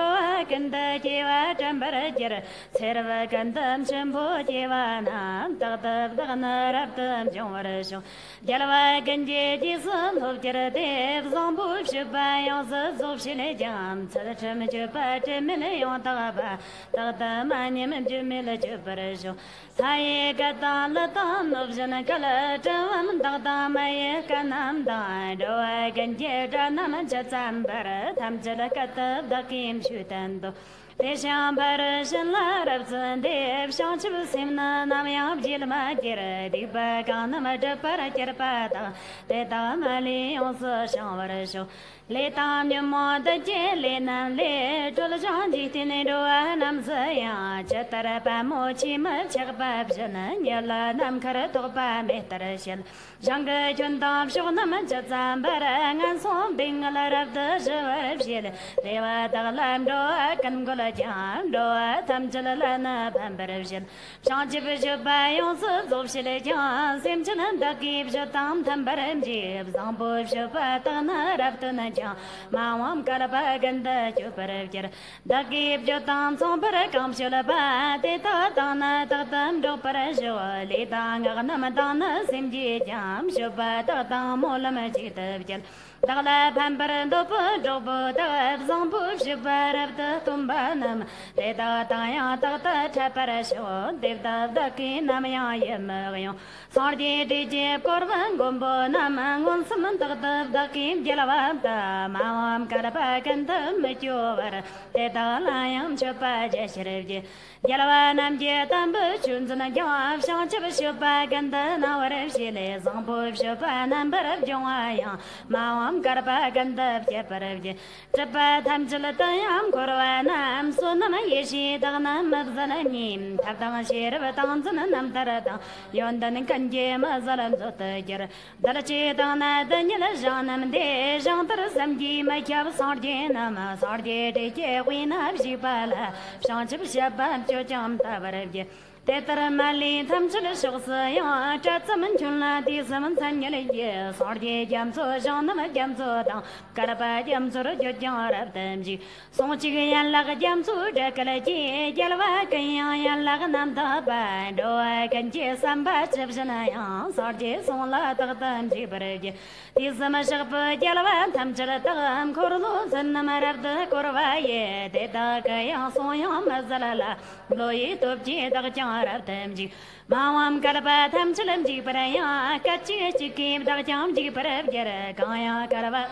跟的街外真不的街儿，菜了跟的全部街外那得那来的中我的兄，街了外跟街的是头街的的上不是白样子走起来讲，吃了这么就白这没了用大白，得嘛你们就没了就不的兄，他也个当了当，那不是那个了，这我们当嘛也个难当，这外跟街这那么这咱不的，他们这了个的金去单独。得想把人生来了真的，想起不行那么样不记了嘛记了，的把刚那么这把了记了把当，得到嘛里用是想我的手，来当牛毛的街来南来，做了长几天那都啊那么这样，这得了把木起嘛吃个把不是那你了那么可了多把没得了些了，让个军当说那么这咱把人俺送兵了了的是我的些了，得话得了着跟过了。讲着他们这来那办不了些，上去不就把样子做起来讲，谁只能得给不就当他们不能接，上不就把当那来不能讲，马王干了把跟的就不能接了，得给不就当从不能讲不就了吧，得到当那得当就不能说，来当个那么当那谁接讲，就把得当没那么记得不接。得了盘不人都不着不得，上不是不得东巴那么，得到当样得吃不了说，得到得给那么样也没用。上的这些过问公布那么我什么得给接了完的，马我干了把跟的没就完了，得到那样就把这些人接。接了完那接单不君子那讲，上去不是把跟的那我的些来，上不是把那不的讲话样，马我。干把干的别不的别，这把他们这了当样过了完那说那么也是当那么不是那你，他当些了当真那么得了当，用的那看见么子了做的劲儿，得了去当那的你了让那么的让得了三级没叫不上的那么上的这结婚那不是罢了，上去不下班就讲他不的别。得得了满里，他们这里说是呀，这怎么去了？第四门3年了也，上的讲座上那么讲座当，干了把讲座了就讲了登记，送几个人那个讲座这个来接，接了完跟样人那个男的办，这跟接300是不是那样？上的送了这个登记不来接，第四门是不接了完，他们这里登可了路是那么的过了完也，得到个样送样么子了啦，路一都接这个讲。Mawam Karaba Tam Chilam Jiparaya, Kachi Chikim Dajam Jiparabjara, Kaya Karaba.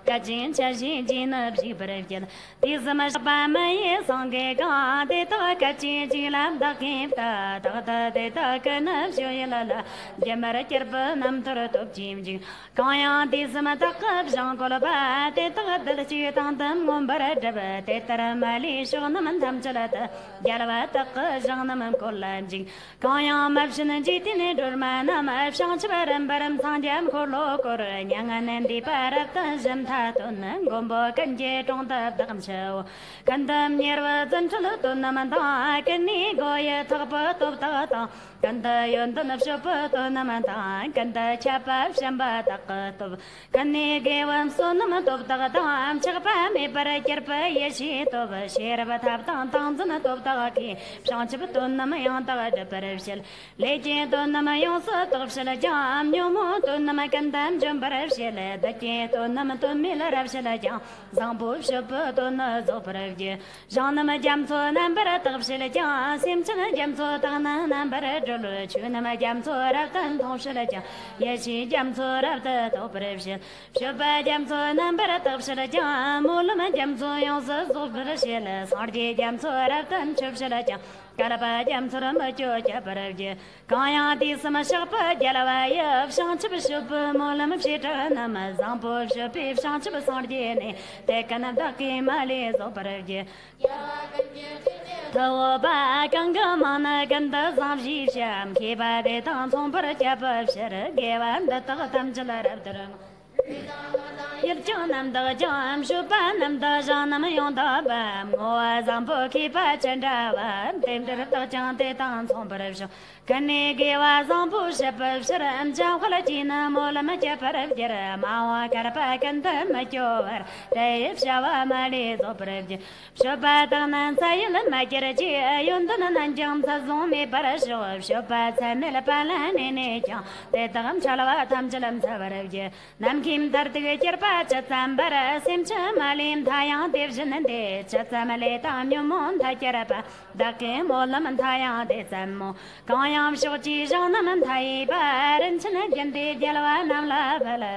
Kajin Chashi Jina Jiparabjara. These are much by my song, they talk Kachi Jilam Dakimta, Tata, they talk enough, Joyala, Jamara Kerbanam Torotop Jimji. Kaya, these are Matakab, Jean Colaba, they thought that she on them, Gumbarajaba, Tetara Mali, Shonam and Tamchalata, Yalavata, Janam Kolanji. Kaya Mapshan Jitin, Durmana, Mapshan Chibaram, Baram Sanjam, Kolo, Koran, and the Paratam Tatun, Gombo, Kanje, on the Damshow. Kandam near Zanchalutunamanta, Kani Goya, Tapat of Tata, Kanda Yondan of Shapatunamanta, Kanda Chapa, Shamba, Takatov, Kani gave one sonamat of Tagatam, Chapami, Parakerpa, Yeshit of a share of a tap down, Tanzanat of Taki, Shanchapatuna, the Parashel, Legend on the Mayosa of Shalajam, Yomo, Tunamakandam, Jumbarashel, the Kate on Namato Miller of Shalajam, Zambu Shapatuna Zoparajia, Janama Jamso, number of Shalajam, Simpson Jamso, Tana, number Chunama Jamso, Ratan Toshalaja, Yeshi Jamso, Rata Operation, Shapa Jamso, number of Shalajam, Mulama Jamso, Yonsa, Zoparashel, Sardi Jamso, Ratan Chopshalaja. Karaba Jamsura Majoja Paraja, Kaya Disama Shapa, Yalavaya, Shanchip Shup, Molam Shita, Namazampo, Shapif, Shanchip Sardine, taken a ducky Malis Operaja. Tawaba, Gangamana, Ganda Zamji Sham, Kiba de Tanson Parajapa, Shara, gave and the Tatam Jala. Nam da jam shupa nam da janam yon da bam ngo zam po ki pa chen da wan tem da da jang de dang song pa re sho kan ne ge wa zang pu she pa shram jang khala ji na mo la ma ja pa re ja ma wa ka pa kan da ma jo war de sha wa ma le zo pa re sho pa da nan sa yin ma ge re ji yon da nan jang sa zong me pa re sho pa sa me la pa la ne ne jang de da gam cha la wa tham chalam sa pa re nam kim dar de ge pa cha Sambara Simcha Malim Tayang Devjan de Chatsamale Tamyumon Takerapa Dake Molam Tayang de Samo Kayam Shochi Janam Tai Baranchen Gende Yellow Namla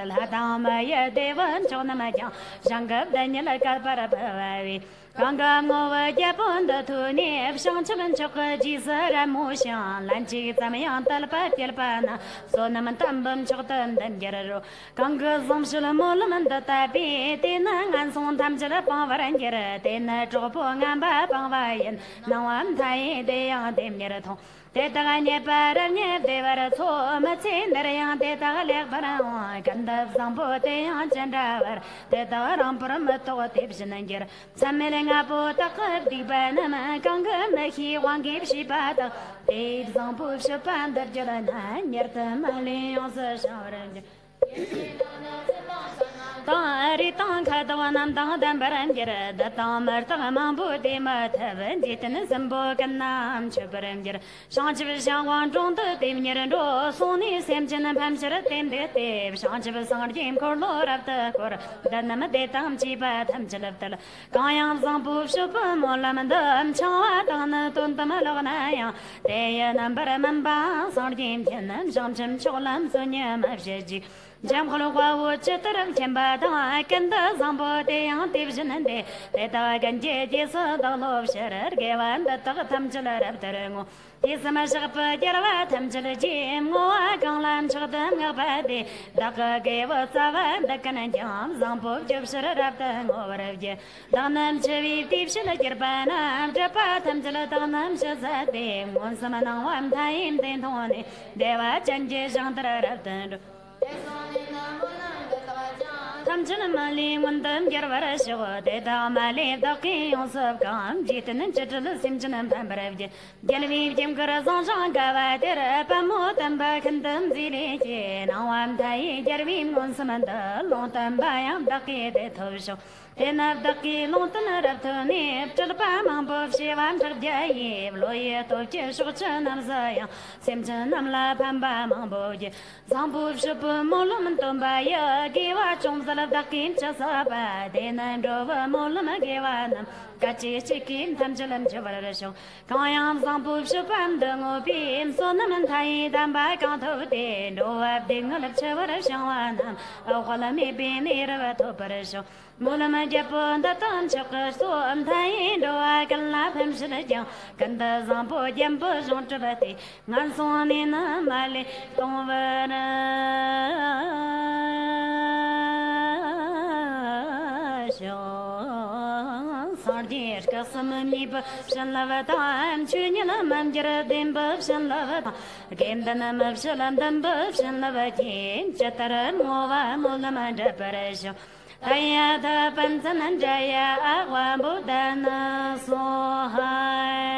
Latama Devan Jonamajan Jangab Daniel Kalparapavi Gangam over Japon the Tunip Shanchaman Choka Jisa Motion Lanchi Tamayan Talpa Telpana Sonam Tambam Chotan and Gerero Ganga Zomshulam and the Tabi Tina and Son Tamjala Power and Gera Tina Dropong and Bapavayan Now I'm tired they are them Geraton Tetaganya Paranya Devara Matsin Derayan Tetale Para Ganda Zampo Te Anjandavar Tetaram Paramato Tipson and Ger Samiling Apo Taka Dibanama Ganga Maki Wangi Shibata Dave Zampo Shapan the Jelana Yerta Mali on the shower. Tari Tanka Dawanam Dam Barangera, the Tamer Tamambu de Matavan, Jitan Zambo Ganam Chabarangera, Shanchivishan Wan John the Dimir and Ro, Sony Samson and Pamshara Tim de Dave, Shanchivisan Jim Corlor of the Cor, Danama de Tam Chiba Tamchalaptala, Kayam Zambu Shupam Molamandam Chawa Tuntamalonaya, Day number Mamba, Sardim Tianam, Jamcham Cholam, Sonia Mavjeji. Jam Holowa, Chetaram Chambata, I can the Zambo de Division and de Tagan Jes, the love sharer, gave and the Takatam Jala Raptarango. This a Mashapa Jara Tamjala Jim, Moa Ganlam Chatam Gabadi, Daka gave us a the Canan Jam, Zambo Jobsher Raptan over Evje, Danam Chevi, Division of Yerbana, Japatam Jala Danam Shazade, once a man on one time, then Tony, Deva Changes on the Raptan. Tamjanamali, one them Gervara show, they damali, the king of Gam, Jitan and Chetal, Simjan and Pambaravje, Gelvi, Jim Garazon, Gava, Terapamot, and back and them Zili, now I'm dying, Gervin, Monsamanda, long time by am ducky, they told show. Then I've ducky, long time of Tony, Chalapam, Bob Shivan, Jay, lawyer to Chesochan, Amzaya, Simjan, Amla, Pamba, Mamboje, Zambu, Shupum, Molum, Tombaya, gave our chums of ducky, Chasaba, then I drove a Molum, gave them. Kachi chicken, Tamjalam Javarasho, Kayam Zambu, Shupam, Dungopim, Sonam and Tai, Damba, Count of Day, no abding of Chavarashawanam, Oholami being near a toparasho. Mulama Japon, the Tom Chaka, so I'm dying, do I can laugh him Shinajan, Kanda Zambo, Jambo, John Chavati, Nanson in a Mali, Tonvana. Sardish, Casamani, Shanlavata, and Chunilla Manjara, Dimba, Shanlavata, again the name of Shalam, Dumba, Shanlavati, Chataran, Mova, Mulamanda Paresho. Ayada Pantan and Jaya, Agua Budana, so high.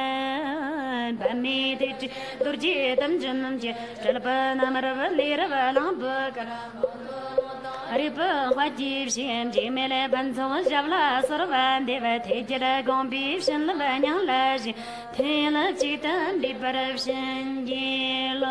Bamidi, Durji, Dungeon, Jalapana, Maravali, Valamburg. Ripa, what gives him, Jimele, Banzo, Javla, Sorvan, Deva, Tejera, Gombi, Shanlavanya, Laji, Taylor, Chitan, Depression, Yellow.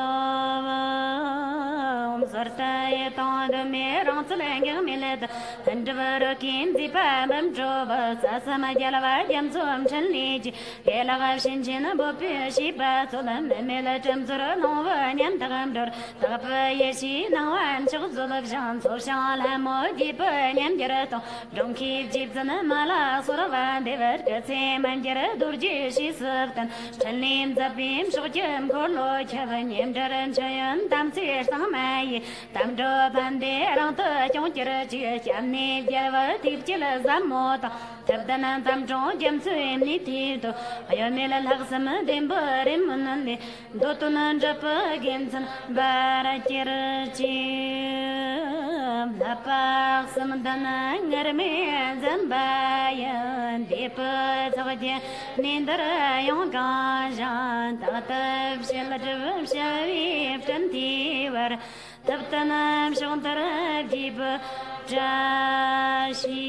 Sarta, Tonda, Meron, Salang, Millet, and the King, the Pam, Drova, Sasama, Jalava, Jamsum, Chanliji, Gela, Shinjina, Bopi, Shiba, Solam, Mela, Jamsura, Nova, and Yamdor, Tapa, Yeshi, now and Chosol, Jan, Social. Moji burn and Gerato, don't keep jeeps and Mala, Suravan, Dever, same and Gera, Durji, she served and Shalim, the beam, Shojam, Korlo, Chavan, Yemder and Chayan, Tamsi, Samai, Tamdo, Bandera, Jonjera, Chani, Java, Tipchilla, Zamota, Tabdan, Tamjo, James, Nitito, Ayamela, Laxama, Dimber, Immunandi, Dotunan, Japa, Ginson, Barakirachi. lapar samdana ngarme zambayan depa zawje nindra yonga jan tatab shelajam shavi tantivar tabtanam shantara dib jashi